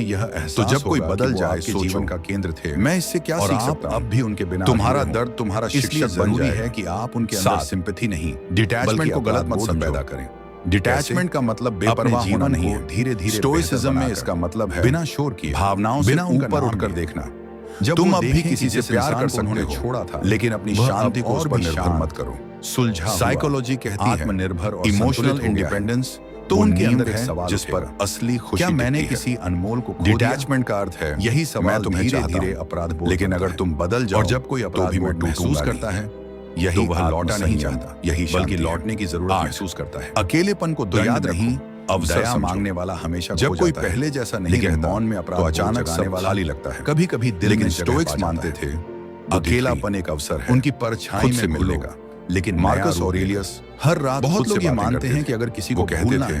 [SPEAKER 1] तुम्हें यह एहसास
[SPEAKER 2] तो जब कोई
[SPEAKER 1] होगा
[SPEAKER 2] बदल
[SPEAKER 1] कि वो
[SPEAKER 2] जाए,
[SPEAKER 1] आपके
[SPEAKER 2] सोचो,
[SPEAKER 1] जीवन का केंद्र थे।
[SPEAKER 2] मैं इससे क्या
[SPEAKER 1] और
[SPEAKER 2] सीख
[SPEAKER 1] आप
[SPEAKER 2] सकता हूं?
[SPEAKER 1] अब भी उनके बिना
[SPEAKER 2] तुम्हारा
[SPEAKER 1] अधूरे हो।
[SPEAKER 2] दर्द तुम्हारा
[SPEAKER 1] इसलिए
[SPEAKER 2] शिक्षक बन
[SPEAKER 1] जरूरी
[SPEAKER 2] जाएगा।
[SPEAKER 1] है कि आप उनके अंदर
[SPEAKER 2] 7
[SPEAKER 1] सिंपैथी नहीं,
[SPEAKER 2] डिटैचमेंट
[SPEAKER 1] बल्कि
[SPEAKER 2] को गलत मत
[SPEAKER 1] अपराधबोध
[SPEAKER 2] समझो।
[SPEAKER 1] पैदा करें।
[SPEAKER 2] डिटैचमेंट का मतलब बेपरवाह होना नहीं है।
[SPEAKER 1] धीरे धीरे
[SPEAKER 2] स्टोइसिज्म में इसका मतलब है
[SPEAKER 1] बिना शोर किए,
[SPEAKER 2] भावनाओं से
[SPEAKER 1] बिना उनका
[SPEAKER 2] ऊपर
[SPEAKER 1] नाम
[SPEAKER 2] उठकर
[SPEAKER 1] लिए।
[SPEAKER 2] देखना।
[SPEAKER 1] जब
[SPEAKER 2] तुम
[SPEAKER 1] वो
[SPEAKER 2] अब भी
[SPEAKER 1] देखें
[SPEAKER 2] किसी
[SPEAKER 1] कि
[SPEAKER 2] से
[SPEAKER 1] जिस
[SPEAKER 2] प्यार
[SPEAKER 1] इंसान
[SPEAKER 2] कर
[SPEAKER 1] को
[SPEAKER 2] सकते
[SPEAKER 1] उन्होंने
[SPEAKER 2] हो,
[SPEAKER 1] छोड़ा था,
[SPEAKER 2] लेकिन अपनी
[SPEAKER 1] वह
[SPEAKER 2] शांति
[SPEAKER 1] अब
[SPEAKER 2] को उस
[SPEAKER 1] और
[SPEAKER 2] पर
[SPEAKER 1] भी
[SPEAKER 2] निर्भर
[SPEAKER 1] शांत,
[SPEAKER 2] मत करो।
[SPEAKER 1] सुलझा हुआ,
[SPEAKER 2] साइकोलॉजी कहती है
[SPEAKER 1] आत्मनिर्भर और
[SPEAKER 2] इमोशनल
[SPEAKER 1] संतुलित हो गया है।
[SPEAKER 2] इंडिपेंडेंस
[SPEAKER 1] तो
[SPEAKER 2] वो
[SPEAKER 1] उनके
[SPEAKER 2] नींव
[SPEAKER 1] अंदर एक
[SPEAKER 2] है
[SPEAKER 1] सवाल
[SPEAKER 2] जिस पर
[SPEAKER 1] उठेगा,
[SPEAKER 2] असली खुशी
[SPEAKER 1] क्या मैंने
[SPEAKER 2] टिकती है।
[SPEAKER 1] किसी अनमोल को खो दिया?
[SPEAKER 2] डिटैचमेंट का अर्थ है
[SPEAKER 1] यही सवाल
[SPEAKER 2] मैं तुम्हें
[SPEAKER 1] धीरे
[SPEAKER 2] चाहता
[SPEAKER 1] धीरे
[SPEAKER 2] हूं,
[SPEAKER 1] अपराध बोध
[SPEAKER 2] लेकिन
[SPEAKER 1] बनता
[SPEAKER 2] अगर
[SPEAKER 1] है।
[SPEAKER 2] तुम बदल जाओ
[SPEAKER 1] और जब कोई
[SPEAKER 2] तो
[SPEAKER 1] अपराध
[SPEAKER 2] भी मैं
[SPEAKER 1] बोध महसूस
[SPEAKER 2] टूटूंगा
[SPEAKER 1] करता
[SPEAKER 2] नहीं।
[SPEAKER 1] है,
[SPEAKER 2] यही
[SPEAKER 1] तो वह
[SPEAKER 2] लौटना
[SPEAKER 1] लौटना
[SPEAKER 2] नहीं
[SPEAKER 1] नहीं
[SPEAKER 2] चाहता,
[SPEAKER 1] चाहता,
[SPEAKER 2] यही
[SPEAKER 1] बल्कि
[SPEAKER 2] शांति है।
[SPEAKER 1] लौटने की जरूरत
[SPEAKER 2] 8
[SPEAKER 1] महसूस करता है।
[SPEAKER 2] अकेलेपन को
[SPEAKER 1] तो
[SPEAKER 2] दंड
[SPEAKER 1] याद
[SPEAKER 2] नहीं,
[SPEAKER 1] रखो,
[SPEAKER 2] अवसर
[SPEAKER 1] दया
[SPEAKER 2] समझो।
[SPEAKER 1] मांगने वाला हमेशा
[SPEAKER 2] जब
[SPEAKER 1] खो
[SPEAKER 2] कोई
[SPEAKER 1] जाता है,
[SPEAKER 2] पहले जैसा नहीं
[SPEAKER 1] लेकिन
[SPEAKER 2] रहता,
[SPEAKER 1] मौन में अपराध
[SPEAKER 2] तो
[SPEAKER 1] बोध
[SPEAKER 2] अचानक
[SPEAKER 1] जगाने
[SPEAKER 2] सब
[SPEAKER 1] वाला
[SPEAKER 2] खाली लगता है।
[SPEAKER 1] कभी कभी दिल
[SPEAKER 2] लेकिन
[SPEAKER 1] में जगह
[SPEAKER 2] स्टोइक्स
[SPEAKER 1] पा जाता
[SPEAKER 2] मानते
[SPEAKER 1] है।
[SPEAKER 2] थे
[SPEAKER 1] बुद्धि
[SPEAKER 2] अकेलापन एक अवसर है
[SPEAKER 1] उनकी परछाई
[SPEAKER 2] खुद से
[SPEAKER 1] में
[SPEAKER 2] मिलने
[SPEAKER 1] खुलो,
[SPEAKER 2] का।
[SPEAKER 1] लेकिन
[SPEAKER 2] मार्कस
[SPEAKER 1] नया रूप
[SPEAKER 2] ऑरेलियस
[SPEAKER 1] लेकर। हर रात
[SPEAKER 2] बहुत
[SPEAKER 1] खुद से
[SPEAKER 2] लोग ये
[SPEAKER 1] बातें
[SPEAKER 2] मानते
[SPEAKER 1] करते
[SPEAKER 2] हैं
[SPEAKER 1] थे।
[SPEAKER 2] कि अगर किसी
[SPEAKER 1] वो
[SPEAKER 2] को
[SPEAKER 1] कहते
[SPEAKER 2] भूलना
[SPEAKER 1] थे,
[SPEAKER 2] है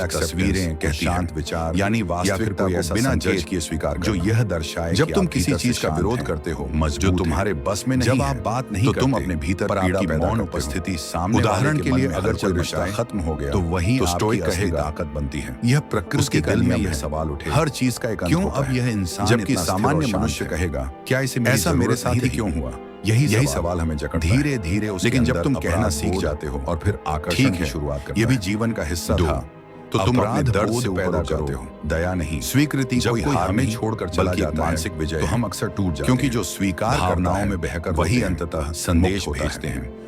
[SPEAKER 1] कुछ तस्वीरें कहती शांत विचार यानी वास्तविकता को ऐसा बिना जज किए स्वीकार जो यह दर्शाए जब तुम किसी चीज का विरोध करते हो जो तुम्हारे बस में नहीं, जब आप बात नहीं करते, तुम अपने भीतर पीड़ा पैदा मौन उपस्थिति सामने, उदाहरण के लिए अगर कोई रिश्ता खत्म हो गया तो वही स्टोइक कहेगा ताकत बनती है। यह प्रकृति के दिल में यह सवाल उठे हर चीज का एक क्यों अब यह इंसान, जबकि सामान्य मनुष्य कहेगा क्या इसे ऐसा मेरे साथ ही क्यों हुआ। यही सवाल हमें जकड़ता है धीरे धीरे। लेकिन जब तुम कहना सीख जाते हो और फिर आकर्षण की शुरुआत करते, ये भी जीवन का हिस्सा था, तो तुम अपने दर्द से पैदा जाते हो, दया नहीं स्वीकृति। जब कोई हमें छोड़कर चला जाता है मानसिक विजय, तो हम अक्सर टूट जाते हैं, क्योंकि जो स्वीकार करनाओं में बहकर वही अंततः संदेश भेजते हैं।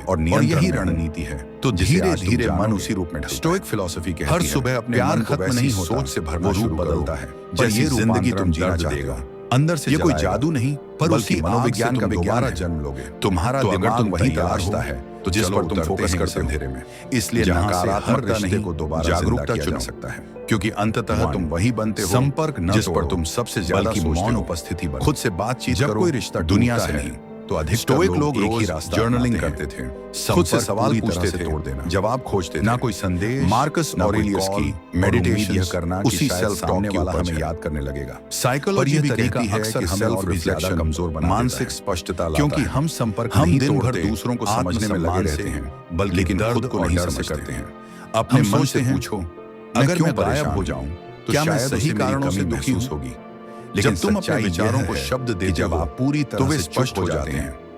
[SPEAKER 1] चाहिए और यही रणनीति है। तो धीरे धीरे मन उसी रूप में स्टोइक फिलॉसफी कहती है हर सुबह अपने प्यार खत्म नहीं होता, सोच से भरना शुरू बदलता है। जैसे जिंदगी तुम जीना चाहते हो अंदर से, ये कोई जादू नहीं पर उसी मनोविज्ञान का दोबारा जन्म लोगे। तुम्हारा दिमाग तुम वही तलाशता है तो जिस पर तुम फोकस करते हो अंधेरे में। इसलिए नकारात्मकता नहीं को दोबारा जागरूकता चुन सकता है, क्योंकि अंततः तुम वही बनते हो संपर्क न जिस पर तुम सबसे ज्यादा मौन उपस्थिति बनो। खुद से बातचीत जब कोई रिश्ता दुनिया से नहीं तो अधिक स्टोइक लोग एक ही रास्ता जर्नलिंग करते थे, खुद से सवाल पूछते थे, तोड़ देना, जवाब खोजते थे, ना कोई संदेश। मार्कस ऑरेलियस की मेडिटेशन करना उसी सेल्फ टॉक वाला हमें याद करने लगेगा। साइकोलॉजी भी कहती है कि सेल्फ रिफ्लेक्शन कमजोर बना मानसिक स्पष्टता, क्योंकि हम संपर्क हम दिन भर दूसरों को समझने में लगे रहते हैं बल्कि लेकिन खुद को नहीं समझ करते हैं। अपने मन से पूछो, अगर मैं गायब हो जाऊं तो क्या मैं सही कारणों से दुखी होगी? लेकिन तुम अपने विचारों को शब्द देते हो, जब आप पूरी तरह से स्पष्ट हो जाते हैं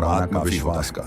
[SPEAKER 1] और आत्मविश्वास का।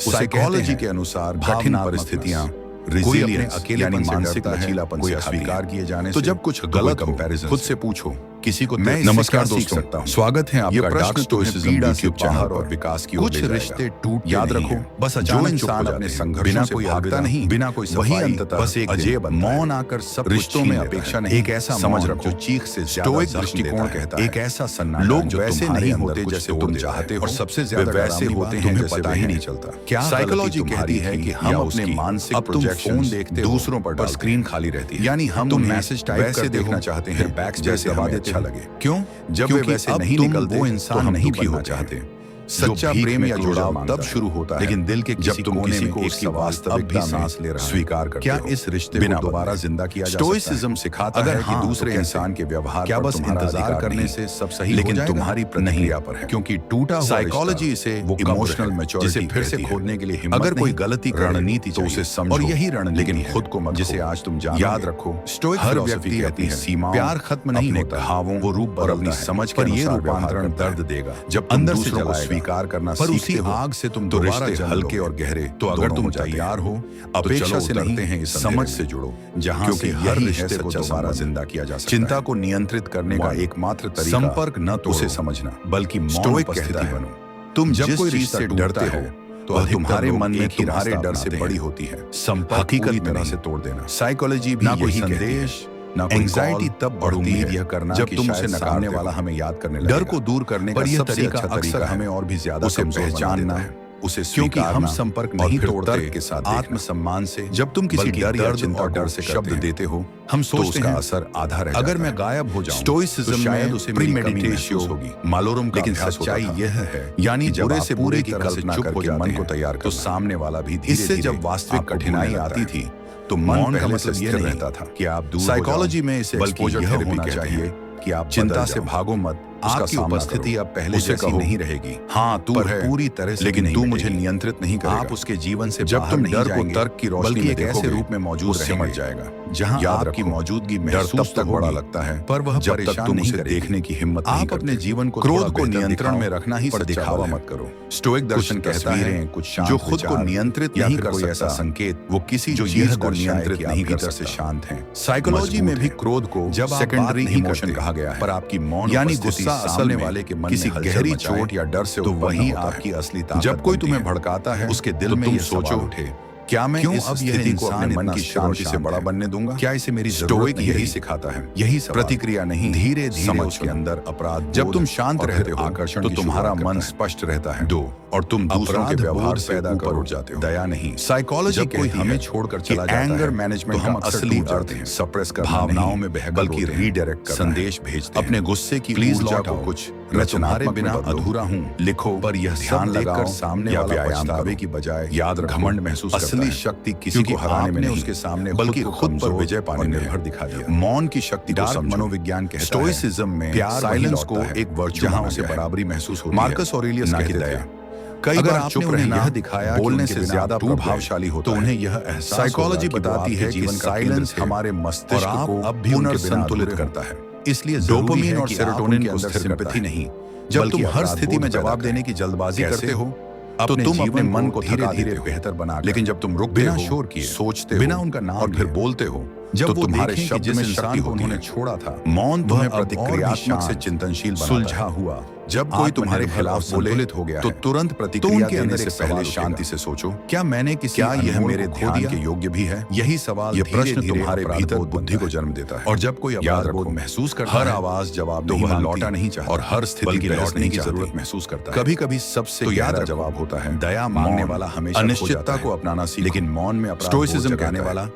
[SPEAKER 1] साइकोलॉजी के अनुसार कठिन परिस्थितियां रेजिलियंस यानी मानसिक लचीलापन से अस्वीकार किए जाने से। तो जब कुछ गलत कंपैरिजन खुद से पूछो किसी को मैं नमस्कार दोस्तों, स्वागत है आपका डार्क स्टोइसिज्म यूट्यूब चैनल और विकास की ओर। कुछ रिश्ते टूट याद रखो, बस जो इंसान अपने संघर्ष बिना कोई भागता नहीं, बिना कोई वही अंततः बस एक अजय मौन आकर सब रिश्तों में अपेक्षा नहीं, एक ऐसा समझ रखो जो चीख से स्टोइक दृष्टिकोण कहता है, एक ऐसा सन्नाटा। लोग वैसे नहीं होते जैसे तुम चाहते हो, और सबसे ज्यादा वैसे होते हैं जैसे पता ही नहीं चलता। क्या साइकोलॉजी कहती है कि हम अपने मानसिक प्रोजेक्शंस देखते दूसरों पर स्क्रीन खाली रहती है, यानी हम मैसेज टाइप वैसे देखना चाहते हैं बैक जैसे दबा देते अच्छा लगे। क्यों? जब वे वैसे नहीं निकलते वो इंसान नहीं बनना चाहते। सच्चा प्रेम या जुड़ाव तब शुरू होता है लेकिन दिल के जब तुम किसी को उसकी वास्तविकता सांस ले रहा स्वीकार करते हो। क्या इस रिश्ते को दोबारा जिंदा किया जा सकता है? स्टोइसिज्म सिखाता है कि दूसरे इंसान के व्यवहार क्या बस इंतजार करने से सब सही हो जाएगा? लेकिन तुम्हारी प्रतिक्रिया पर है, क्योंकि टूटा हुआ साइकोलॉजी इसे इमोशनल मैच्योरिटी जिसे फिर से खोदने के लिए हिम्मत अगर कोई गलती रणनीति तो उसे समझो और यही रणनीति लेकिन खुद को मत जिसे आज तुम याद रखो। स्टोइक हर व्यक्ति अपनी सीमा प्यार खत्म नहीं होता, भावों वो रूप और अपनी समझ पर ये रूपांतरण दर्द देगा जब अंदर से जलाएगा स्वीकार करना पर उसी आग से तुम दोबारा हल्के और गहरे। तो अगर तुम तैयार हो अपेक्षा से लड़ते हैं इस समझ से जुड़ो जहां से हर रिश्ते को दोबारा जिंदा किया जा सकता है। चिंता को नियंत्रित करने का एकमात्र तरीका संपर्क न तो उसे समझना बल्कि मौन उपस्थिति बनो। तुम जब कोई चीज से डरते हो तो तुम्हारे मन में तुम्हारे डर से बड़ी होती है। संपर्क हकीकत तरह से तोड़ देना। साइकोलॉजी भी यही संदेश ना एंजाइटी तब बढ़ती है यह करना जब तुम उसे नकारने वाला हमें याद करने लगेगा। डर को दूर करने का सबसे अच्छा तरीका हमें और भी ज्यादा उसे पहचानना है, उसे क्योंकि हम संपर्क नहीं तोड़ते के साथ आत्मसम्मान से। जब तुम किसी डर या चिंता और डर से शब्द देते हो हम सोचते हैं असर आधा रह अगर मैं गायब हो जाऊं स्टोइसिज्म शायद उसे प्रीमेडिटेशन होगी मालोरम का लेकिन सच्चाई यह है यानी बुरे से बुरे की कल्पना करके मन को तैयार तो सामने वाला भी इससे जब वास्तविक कठिनाई आती थी तो मन पहले से स्थिर रहता था कि आप दूर साइकोलॉजी में इसे एक्सपोजर थेरेपी होना चाहिए कि आप चिंता से भागो मत, आपकी उपस्थिति अब पहले जैसी नहीं रहेगी। हाँ तू है पूरी तरह से लेकिन तू मुझे नियंत्रित नहीं करेगा। आप उसके जीवन से जब तुम डर को तर्क की रोशनी में एक ऐसे रूप में मौजूद समझ जाएगा जहां आपकी मौजूदगी महसूस तक बड़ा लगता है पर वह जब तक तुम उसे देखने की हिम्मत नहीं करते। अपने जीवन को क्रोध को नियंत्रण में रखना ही पर दिखावा मत करो। स्टोइक दर्शन कहता है कुछ जो खुद को नियंत्रित नहीं कर सकता ऐसा संकेत वो किसी जो चीज को नियंत्रित नहीं कर सकते शांत है। साइकोलॉजी में भी क्रोध को जब सेकेंडरी इमोशन कहा गया है पर आपकी मौन यानी गुस्सा सामने वाले के मन में गहरी चोट या डर से तो वही आपकी असली ताकत। जब कोई तुम्हें भड़काता है उसके दिल में ये सोचो उठे क्या मैं इस स्थिति को अपने मन की शांति से बड़ा बनने दूंगा? क्या इसे मेरी जरूरत यही सिखाता है? यही प्रतिक्रिया नहीं धीरे धीरे समझ के अंदर अपराध जब तुम शांत रहते हो आकर्षण तो तुम्हारा मन स्पष्ट रहता है दो और तुम दूसरों के व्यवहार पैदा कर उठ जाते हो। दया नहीं साइकोलॉजी कोई हमें छोड़कर चला जाता है एंगर मैनेजमेंट हम असली अर्थ है सप्रेस कर भावनाओं में बह बल्कि रीडायरेक्ट कर संदेश भेजते अपने गुस्से की ऊर्जा को कुछ रचनात्मक बिना अधूरा हूँ लिखो पर यह ध्यान लगाकर सामने वाला पछतावे की बजाय याद घमंड महसूस असली शक्ति किसी को हराने में नहीं उसके सामने बल्कि खुद पर विजय पाने में निर्भर दिखा दिया। मौन की शक्ति को मनोविज्ञान कहता है स्टोइसिज्म में साइलेंस को एक वर्चू जहां उसे बराबरी महसूस होती है। मार्कस ऑरेलियस कहते थे कई बार चुप रहना यह दिखाया बोलने से ज्यादा प्रभावशाली होता है। तो उन्हें यह एहसास साइकोलॉजी बताती है कि साइलेंस हमारे मस्तिष्क को अब भी उनके संतुलित करता है। इसलिए डोपामिन और सेरोटोनिन को स्थिर सिंपैथी नहीं जब तुम हर स्थिति में जवाब देने की जल्दबाजी करते हो तो तुम अपने मन को धीरे धीरे बेहतर बना लेकिन जब तुम रुक बिना शोर किए सोचते बिना उनका नाम और फिर बोलते हो जब तो तुम्हारे शब्द में शक्ति को उन्होंने छोड़ा था मौन तुम्हें प्रतिक्रियात्मक से चिंतनशील सुलझा हुआ। जब कोई तुम्हारे खिलाफ संतुलित हो गया तो तुरंत प्रतिक्रिया देने से पहले शांति से सोचो क्या मैंने किसी क्या यह मेरे ध्यान के योग्य भी है? यही सवाल ये प्रश्न तुम्हारे भीतर बुद्धि को जन्म देता है और जब कोई अपराध महसूस करता है हर आवाज जवाब तो वह लौटा नहीं चाहता और हर स्थिति की लौटने की जरूरत महसूस करता है। कभी कभी सबसे गहरा जवाब होता है दया मांगने वाला हमेशा अनिश्चितता को अपनाना सीखो लेकिन मौन में स्टोइसिज्म कहने वाला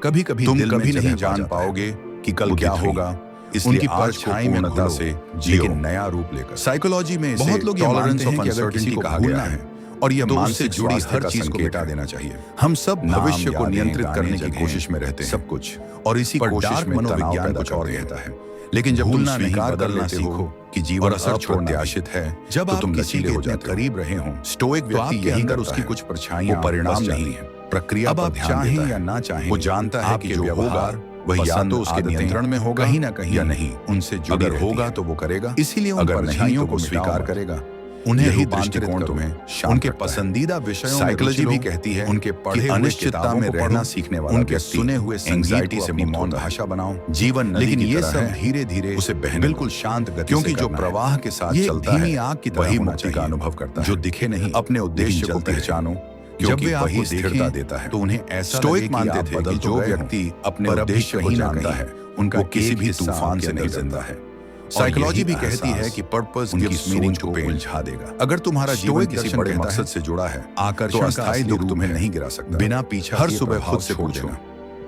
[SPEAKER 1] कभी कभी तुम कभी नहीं जान पाओगे कि कल क्या होगा इसलिए परछाई में नता से लेकिन नया रूप लेकर। साइकोलॉजी में बहुत लोग टॉलरेंस ऑफ अनसर्टेनिटी को कहा गया है और यह मान से जुड़ी हर चीज को मिटा देना चाहिए। हम सब भविष्य को नियंत्रित करने की कोशिश में रहते हैं सब कुछ और इसी कोशिश में मनोविज्ञान कुछ और कहता है लेकिन जब तुम स्वीकार करना सीखो कि जीवन असर अप्रत्याशित है जब तुम लचीले हो जाते करीब रहे हो स्टोइक व्यक्ति यही कर उसकी कुछ परछाइयां परिणाम नहीं है प्रक्रिया अब आप चाहें या ना चाहें वो जानता है कि जो व्यवहार वह या तो उसके नियंत्रण में होगा कहीं ना कहीं या नहीं उनसे अगर होगा तो वो करेगा इसीलिए उन परछाइयों को स्वीकार करेगा उन्हें ही दृष्टिकोण तुम्हें उनके पसंदीदा विषयों साइकोलॉजी भी कहती है उनके पढ़े अनिश्चितता में रहना सीखने वाला उनके सुने हुए एंजाइटी से अपनी मौन भाषा बनाओ जीवन लेकिन ये सब धीरे धीरे उसे बिल्कुल शांत गति क्योंकि जो प्रवाह के साथ चलता है आग की वही मुक्ति का अनुभव करता है जो दिखे नहीं अपने उद्देश्य को पहचानो जब वे आपको स्थिरता देता है तो उन्हें ऐसा स्टोइक मानते थे कि जो व्यक्ति अपने उद्देश्य को जानता है उनका किसी भी तूफान से नहीं जिंदा है। साइकोलॉजी भी कहती है कि पर्पस गिव्स मीनिंग को उलझा देगा। अगर तुम्हारा जीवन किसी बड़े मकसद से जुड़ा है आकर्षण का स्थायी दुख तुम्हें नहीं गिरा सकता बिना पीछे हर सुबह खुद से पूछो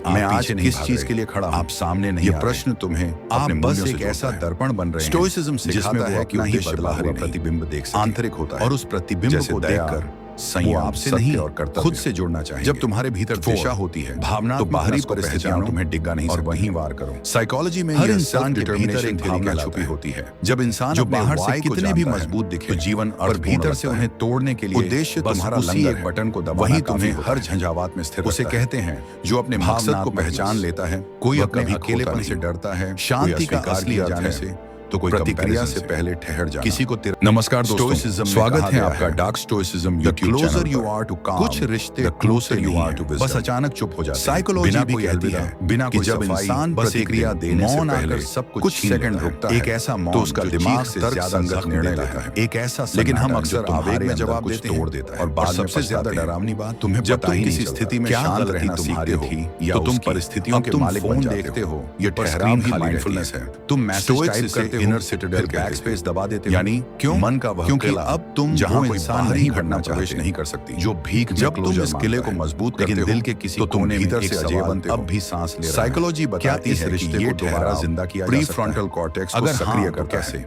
[SPEAKER 1] मैं आज किस चीज के लिए खड़ा हूं? आप सामने नहीं, ये प्रश्न तुम्हें आप बस एक ऐसा दर्पण बन रहे हैं स्टोइसिज्म जिसमें वो अपना ही बदला हुआ प्रतिबिंब देख सके, आंतरिक होता है और उस प्रतिबिंब को देखकर संयम आपसे नहीं और कर्तव्य खुद से जुड़ना चाहिए। जब तुम्हारे भीतर दिशा होती है, भावना तो बाहरी परिस्थितियां तुम्हें डिग्गा नहीं और वहीं वार करो। साइकोलॉजी में हर इंसान के भीतर एक भावना छुपी होती है। जब इंसान जो बाहर से कितने भी मजबूत दिखे, तो जीवन और भीतर से उन्हें तोड़ने के लिए उद्देश्य तुम्हारा उसी एक बटन को दबाना, वही तुम्हें हर झंझावात में स्थिर उसे कहते हैं जो अपने मकसद को पहचान लेता है। कोई अपने अकेलेपन से डरता है, शांति का असली जाने से, तो कोई प्रतिक्रिया से पहले ठहर जाना। किसी को नमस्कार दोस्तों, स्वागत है आपका dark stoicism YouTube channel. Closer you are to काम, कुछ रिश्ते क्लोजर यू आर टू बस अचानक चुप हो जाते हैं। साइकोलॉजी भी कहती है बिना कोई जब इंसान प्रतिक्रिया देने से पहले सब कुछ सेकंड रुकता है, एक ऐसा मौन तो उसका दिमाग से ज्यादा निर्णय लेता है। एक ऐसा, लेकिन हम अक्सर आवेग में जवाब देते हैं, तोड़ देता है। और बाद सबसे ज्यादा डरावनी बात, तुम्हें जब तुम किसी स्थिति में शांत रहना सीखते हो या तुम परिस्थितियों के मालिक बन देखते हो, ये ठहराव ही माइंडफुलनेस है। तुम मैसेज टाइप करते हो, इनर सिटाडेल के बैकस्पेस दबा देते हो, यानी क्यों मन का वह क्योंकि अब तुम जहां कोई इंसान नहीं घटना प्रवेश नहीं कर सकती, जो भीख जब तुम इस किले को मजबूत करते हो, दिल के किसी कोने में भीतर से अजय बनते हो, अब भी सांस ले रहा है। साइकोलॉजी बताती है रिश्ते को दोबारा जिंदा किया जा सकता है। प्रीफ्रंटल कॉर्टेक्स को सक्रिय करके कैसे,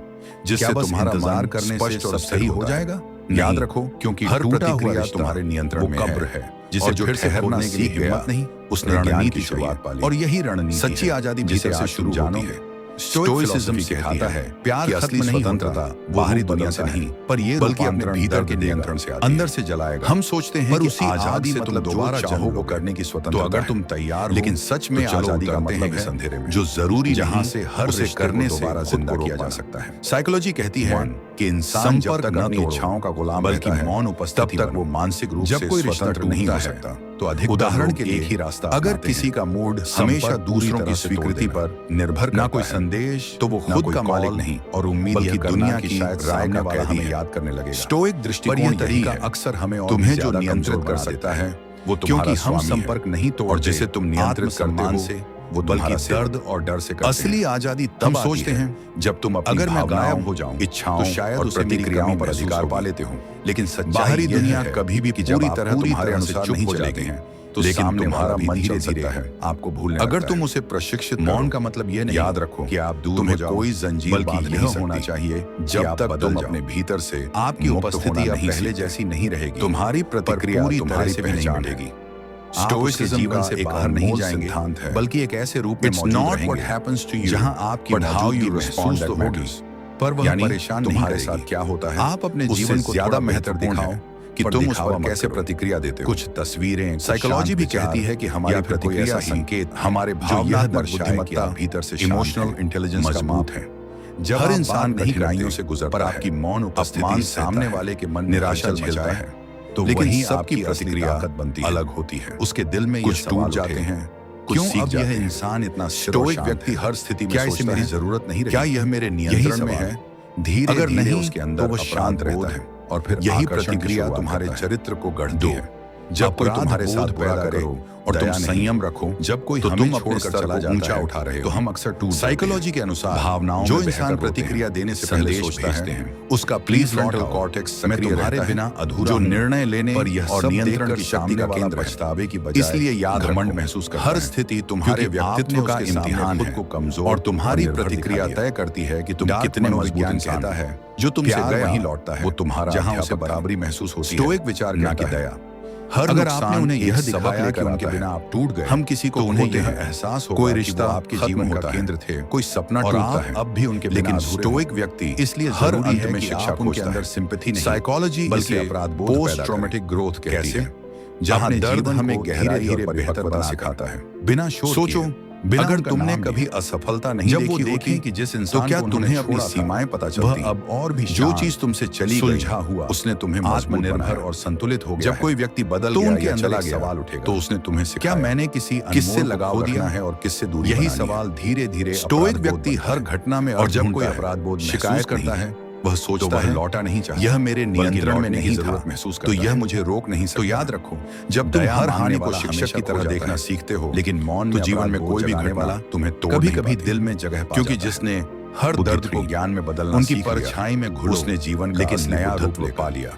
[SPEAKER 1] जिससे तुम्हारा इंतजार करने से सब सही हो जाएगा। याद रखो, क्योंकि हर प्रतिक्रिया तुम्हारे नियंत्रण में कब्र है, जिसे जो फिर से ठहरने की हिम्मत नहीं, उसने रणनीति की शुरुआत पाली। और यही रणनीति सच्ची आजादी जिसे आज शुरू जानो है। स्टोइसिज्म सिखाता है प्यार असली स्वतंत्रता बाहरी दुनिया से नहीं, पर ये बल्कि अपने भीतर के नियंत्रण से अंदर से जलाएगा। हम सोचते हैं कि उसी आजादी से तुम दोबारा चाहो वो करने की स्वतंत्रता, तो अगर तुम तैयार हो, लेकिन सच में आजादी का मतलब है अंधेरे में जो जरूरी, जहां से हर से करने से दोबारा जिंदा किया जा सकता है। साइकोलॉजी कहती है कि इंसान जब तक अपनी इच्छाओं का गुलाम बल्कि मौन उपस्थिति तब तक वो मानसिक रूप से स्वतंत्र नहीं हो सकता। तो अधिक उदाहरण के लिए ही रास्ता, अगर किसी का मूड हमेशा दूसरों की स्वीकृति पर निर्भर ना कोई संदेश, तो वो खुद का मालिक नहीं और उम्मीद बल्कि दुनिया की राय का वाला हमें याद करने लगेगा। स्टोइक दृष्टिकोण यह तरीका अक्सर हमें तुम्हें जो नियंत्रित कर सकता है वो क्योंकि हम संपर्क नहीं तोड़ते और जिसे तुम नियंत्रित करते हो वो बल्कि दर्द और डर से करते। असली आजादी तब सोचते हैं जब तुम अगर मैं गायब हो जाऊं इच्छाओं तो शायद और प्रतिक्रियाओं पर अधिकार पा लेते हो, लेकिन बाहरी दुनिया कभी भी पूरी तरह तुम्हारे अनुसार नहीं चलेगी है, तो लेकिन तुम्हारा मन धीरे धीरे है आपको भूलने अगर तुम उसे प्रशिक्षित, मौन का मतलब ये नहीं, याद रखो कि आप दूर हो जाओ, कोई जंजीर बांध नहीं होना चाहिए जब तक तुम अपने भीतर से आपकी उपस्थिति अब पहले जैसी नहीं रहेगी, तुम्हारी प्रतिक्रिया तुम्हारे से पहचान लेगी। स्टोइसिज्म जीवन से बाहर नहीं जाएंगे, बल्कि एक ऐसे रूप में मौजूद रहेंगे जहां आपकी हाउ यू रिस्पॉन्ड तो होगी, पर वह परेशान तुम्हारे साथ क्या होता है आप अपने जीवन को ज्यादा महत्व दिखाओ कि तुम उस पर कैसे प्रतिक्रिया देते हो। कुछ तस्वीरें, साइकोलॉजी भी कहती है कि हमारी प्रतिक्रिया संकेत हमारे भावना बुद्धिमत्ता भीतर से इमोशनल इंटेलिजेंस का माप है। जब हर इंसान नहीं गहराइयों से गुजरता है, आपकी मौन उपस्थिति सामने वाले के मन निराशा झेलता है, तो लेकिन सबकी प्रतिक्रिया अलग होती है। उसके दिल में कुछ टूट जाते हैं, क्यों अब यह इंसान इतना स्टोइक व्यक्ति हर स्थिति में सोचता है, क्या मेरी जरूरत नहीं रही, क्या यह मेरे नियंत्रण में है। धीरे अगर नहीं उसके अंदर वो शांत रहता है और फिर यही प्रतिक्रिया तुम्हारे चरित्र को गढ़ती है। जब कोई तुम्हारे साथ बुरा करे और तुम संयम रखो, जब कोई तुम अपने स्तर को ऊंचा उठा रहे हो, तो हम अक्सर टूट। साइकोलॉजी के अनुसार भावनाओं जो इंसान प्रतिक्रिया देने से पहले सोचता है उसका प्रीफ्रंटल कॉर्टेक्स सक्रिय रहता है, बिना अधूरा जो निर्णय लेने और यह सब नियंत्रण की शक्ति का केंद्र पछतावे की बजाय, इसलिए याद घमंड महसूस करता है। हर स्थिति तुम्हारे व्यक्तित्व का इम्तिहान है को कमजोर और तुम्हारी प्रतिक्रिया तय करती है कि तुम कितने मजबूत इंसान है। जो तुमसे गया वहीं लौटता है वो तुम्हारा, जहां उसे बराबरी महसूस होती है। स्टोइक विचार ना की दया, हर अगर आपने उन्हें यह दिखाया कि उनके बिना आप टूट गए, हम किसी को उन्हें यह एहसास होगा कोई रिश्ता आपके जीवन का केंद्र थे, कोई सपना टूटता है अब भी उनके, लेकिन स्टोइक व्यक्ति इसलिए हर अंत में शिक्षा उनके अंदर सिंपैथी नहीं, साइकोलॉजी बल्कि अपराध बोध, पोस्ट ट्रॉमेटिक ग्रोथ कहती है, जहां दर्द हमें गहराई और बेहतर बना सिखाता है। बिना सोचो, अगर तुमने कभी असफलता नहीं जब वो देखी कि जिस इंसान तो क्या तुम्हें अपनी सीमाएं पता चलती, अब और भी जो चीज तुमसे चली सुलझा हुआ उसने तुम्हें आत्मनिर्भर और संतुलित हो गया। जब कोई व्यक्ति बदल गया या चला गया सवाल उठेगा तो उसने तुम्हें सिखाया, क्या मैंने किससे लगाव दिया है और किससे दूरी, यही सवाल धीरे धीरे। स्टोइक व्यक्ति हर घटना में और जब कोई अपराध बोध शिकायत करता है वह सोचता है लौटा नहीं चाहिए, यह मेरे नियंत्रण में नहीं जरूरत महसूस करता, तो यह मुझे रोक नहीं सकता। तो याद रखो, जब तुम हर हानि को शिक्षक की तरह देखना सीखते हो, लेकिन मौन तो जीवन में कोई भी घटना तुम्हें कभी कभी दिल में जगह, क्योंकि जिसने हर दर्द को ज्ञान में बदलना उनकी परछाई में घुल, उसने जीवन का लेकिन नया रूप पा लिया।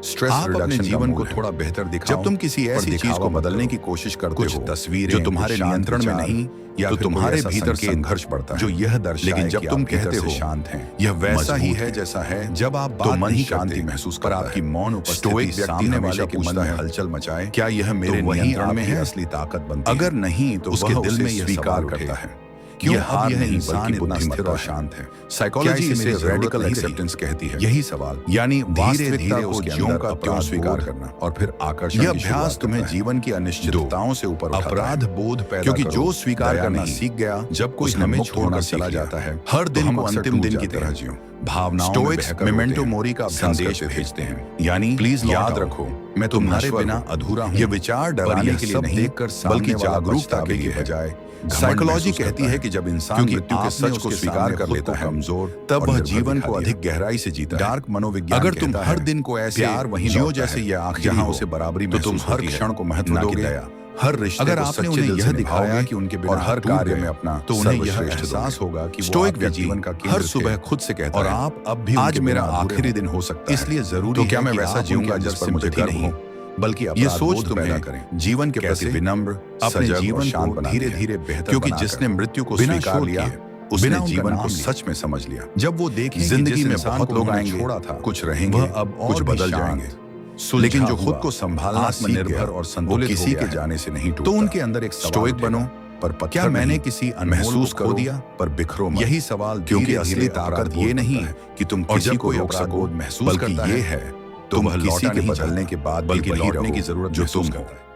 [SPEAKER 1] स्ट्रेस
[SPEAKER 2] आप अपने
[SPEAKER 1] रिडक्शन
[SPEAKER 2] जीवन को थोड़ा बेहतर दिखाओ।
[SPEAKER 1] जब तुम किसी ऐसी चीज को बदलने की कोशिश करते हो तस्वीरें जो तुम्हारे नियंत्रण में नहीं या तो तुम्हारे भीतर के संघर्ष बढ़ता है जो यह दर्शाए लेकिन जब तुम कहते हो शांत हैं यह वैसा ही है जैसा है जब आप बात मन ही शांति महसूस कर आपकी मौन उपस्थिति सामने वाले के मन में हलचल मचाए क्या यह मेरे नियंत्रण में है असली ताकत बनती है अगर नहीं तो उसके दिल में यह स्वीकार करता है क्यों अब यह इंसान इतना स्थिर और शांत है साइकोलॉजी इसे रेडिकल एक्सेप्टेंस कहती है यही सवाल यानी धीरे धीरे उस ज्यों का क्यों स्वीकार करना और फिर आकर्षण यह अभ्यास तुम्हें जीवन की अनिश्चितताओं से ऊपर अपराध बोध पैदा क्योंकि जो स्वीकार करना सीख गया जब कोई हमें छोड़कर चला जाता है हर दिन को अंतिम दिन की तरह जियो भावनाओं में मेमेंटो मोरी का संदेश भेजते हैं यानी प्लीज याद रखो मैं तुम्हारे बिना
[SPEAKER 2] अधूरा हूं।
[SPEAKER 1] ये विचार डराने के लिए नहीं,
[SPEAKER 2] देखकर
[SPEAKER 1] बल्कि जागरूकता के लिए
[SPEAKER 2] बजाय
[SPEAKER 1] साइकोलॉजी कहती है कि जब इंसान मृत्यु के सच को स्वीकार कर लेता है
[SPEAKER 2] कमजोर,
[SPEAKER 1] तब वह जीवन को अधिक गहराई से जीता है।
[SPEAKER 2] डार्क मनोविज्ञान
[SPEAKER 1] अगर तुम
[SPEAKER 2] कहता
[SPEAKER 1] हर
[SPEAKER 2] है,
[SPEAKER 1] दिन को ऐसे
[SPEAKER 2] प्यार वहीं
[SPEAKER 1] जियो
[SPEAKER 2] लौटता
[SPEAKER 1] जैसे
[SPEAKER 2] है,
[SPEAKER 1] ये आखिरी
[SPEAKER 2] जहां
[SPEAKER 1] हो,
[SPEAKER 2] उसे बराबरी
[SPEAKER 1] तो तुम
[SPEAKER 2] महसूस
[SPEAKER 1] हर
[SPEAKER 2] होती है,
[SPEAKER 1] क्षण को महत्व
[SPEAKER 2] ना कि
[SPEAKER 1] दोगे।
[SPEAKER 2] दया।
[SPEAKER 1] हर रिश्ते
[SPEAKER 2] अगर
[SPEAKER 1] को
[SPEAKER 2] आपने
[SPEAKER 1] सच्चे
[SPEAKER 2] उन्हें
[SPEAKER 1] दिल
[SPEAKER 2] यह
[SPEAKER 1] से
[SPEAKER 2] दिखाया
[SPEAKER 1] निभाओगे
[SPEAKER 2] कि उनके बिना
[SPEAKER 1] और हर
[SPEAKER 2] टूट
[SPEAKER 1] कार्य
[SPEAKER 2] गए,
[SPEAKER 1] में अपना
[SPEAKER 2] तो उन्हें यह
[SPEAKER 1] सर्वश्रेष्ठ
[SPEAKER 2] एहसास
[SPEAKER 1] दोगे।
[SPEAKER 2] होगा कि वो
[SPEAKER 1] स्टोइक
[SPEAKER 2] आपके
[SPEAKER 1] व्यक्ति
[SPEAKER 2] जीवन का केंद्र
[SPEAKER 1] हर
[SPEAKER 2] थे
[SPEAKER 1] सुबह खुद से कहता
[SPEAKER 2] और
[SPEAKER 1] है,
[SPEAKER 2] आप अब भी
[SPEAKER 1] आज
[SPEAKER 2] उनके
[SPEAKER 1] मेरा
[SPEAKER 2] बिना अधूरे
[SPEAKER 1] आखिरी
[SPEAKER 2] हैं।
[SPEAKER 1] दिन हो सकता है,
[SPEAKER 2] इसलिए जरूरी
[SPEAKER 1] तो क्या
[SPEAKER 2] है
[SPEAKER 1] मैं
[SPEAKER 2] कि
[SPEAKER 1] वैसा
[SPEAKER 2] आप
[SPEAKER 1] जीऊंगा
[SPEAKER 2] उनके
[SPEAKER 1] जिस
[SPEAKER 2] अंदर
[SPEAKER 1] पर मुझे
[SPEAKER 2] सिंपैथी
[SPEAKER 1] गर्व
[SPEAKER 2] नहीं,
[SPEAKER 1] हो,
[SPEAKER 2] बल्कि
[SPEAKER 1] ये
[SPEAKER 2] अपराध
[SPEAKER 1] सोच
[SPEAKER 2] बोध
[SPEAKER 1] तुम्हें
[SPEAKER 2] पैदा करें।
[SPEAKER 1] जीवन के प्रति
[SPEAKER 2] कैसे?
[SPEAKER 1] विनम्र,
[SPEAKER 2] अपने
[SPEAKER 1] सजग और
[SPEAKER 2] जीवन
[SPEAKER 1] शांत
[SPEAKER 2] को
[SPEAKER 1] बनाती है।
[SPEAKER 2] धीरे-धीरे बेहतर
[SPEAKER 1] क्योंकि
[SPEAKER 2] बनाकर,
[SPEAKER 1] जिसने मृत्यु को
[SPEAKER 2] बिना
[SPEAKER 1] स्वीकार
[SPEAKER 2] शोध
[SPEAKER 1] लिया
[SPEAKER 2] किए,
[SPEAKER 1] उसने
[SPEAKER 2] बिना उनका
[SPEAKER 1] जीवन
[SPEAKER 2] नाम
[SPEAKER 1] को
[SPEAKER 2] लिए।
[SPEAKER 1] सच में समझ लिया।
[SPEAKER 2] जब वो देखें
[SPEAKER 1] जिंदगी में
[SPEAKER 2] इंसान
[SPEAKER 1] बहुत
[SPEAKER 2] को
[SPEAKER 1] लोग
[SPEAKER 2] उन्होंने
[SPEAKER 1] आएंगे,
[SPEAKER 2] छोड़ा था,
[SPEAKER 1] कुछ रहेंगे,
[SPEAKER 2] वह अब और
[SPEAKER 1] कुछ
[SPEAKER 2] भी
[SPEAKER 1] बदल
[SPEAKER 2] शांत,
[SPEAKER 1] जाएंगे,
[SPEAKER 2] सुलझा
[SPEAKER 1] लेकिन जो खुद
[SPEAKER 2] हुआ,
[SPEAKER 1] को संभालना सीख
[SPEAKER 2] आत्मनिर्भर
[SPEAKER 1] गया
[SPEAKER 2] और
[SPEAKER 1] वो
[SPEAKER 2] संतुलित हो
[SPEAKER 1] किसी
[SPEAKER 2] गया
[SPEAKER 1] के
[SPEAKER 2] है।
[SPEAKER 1] जाने से नहीं
[SPEAKER 2] तो
[SPEAKER 1] टूटता।
[SPEAKER 2] उनके अंदर एक सवाल
[SPEAKER 1] स्टोइक
[SPEAKER 2] उठेगा,
[SPEAKER 1] बनो पर पत्थर
[SPEAKER 2] क्या मैंने
[SPEAKER 1] नहीं।
[SPEAKER 2] किसी अनमोल
[SPEAKER 1] महसूस
[SPEAKER 2] को
[SPEAKER 1] करो
[SPEAKER 2] खो दिया?
[SPEAKER 1] पर बिखरो मत।
[SPEAKER 2] यही सवाल
[SPEAKER 1] क्योंकि
[SPEAKER 2] धीरे-धीरे
[SPEAKER 1] असली
[SPEAKER 2] अपराध
[SPEAKER 1] ताकत
[SPEAKER 2] बोध
[SPEAKER 1] ये नहीं
[SPEAKER 2] करता है।
[SPEAKER 1] कि तुम
[SPEAKER 2] और
[SPEAKER 1] किसी
[SPEAKER 2] जब
[SPEAKER 1] को
[SPEAKER 2] कोई
[SPEAKER 1] रोक
[SPEAKER 2] अपराध
[SPEAKER 1] सको,
[SPEAKER 2] बोध महसूस
[SPEAKER 1] बल्कि
[SPEAKER 2] करता
[SPEAKER 1] ये
[SPEAKER 2] है,
[SPEAKER 1] है
[SPEAKER 2] तो
[SPEAKER 1] तुम
[SPEAKER 2] वह
[SPEAKER 1] किसी
[SPEAKER 2] लौटा
[SPEAKER 1] के
[SPEAKER 2] नहीं
[SPEAKER 1] बदलने
[SPEAKER 2] जाता,
[SPEAKER 1] के बाद भी
[SPEAKER 2] बल्कि
[SPEAKER 1] वही
[SPEAKER 2] लौटने
[SPEAKER 1] रहो
[SPEAKER 2] की जरूरत
[SPEAKER 1] जो
[SPEAKER 2] महसूस
[SPEAKER 1] तुम हो।
[SPEAKER 2] करता है।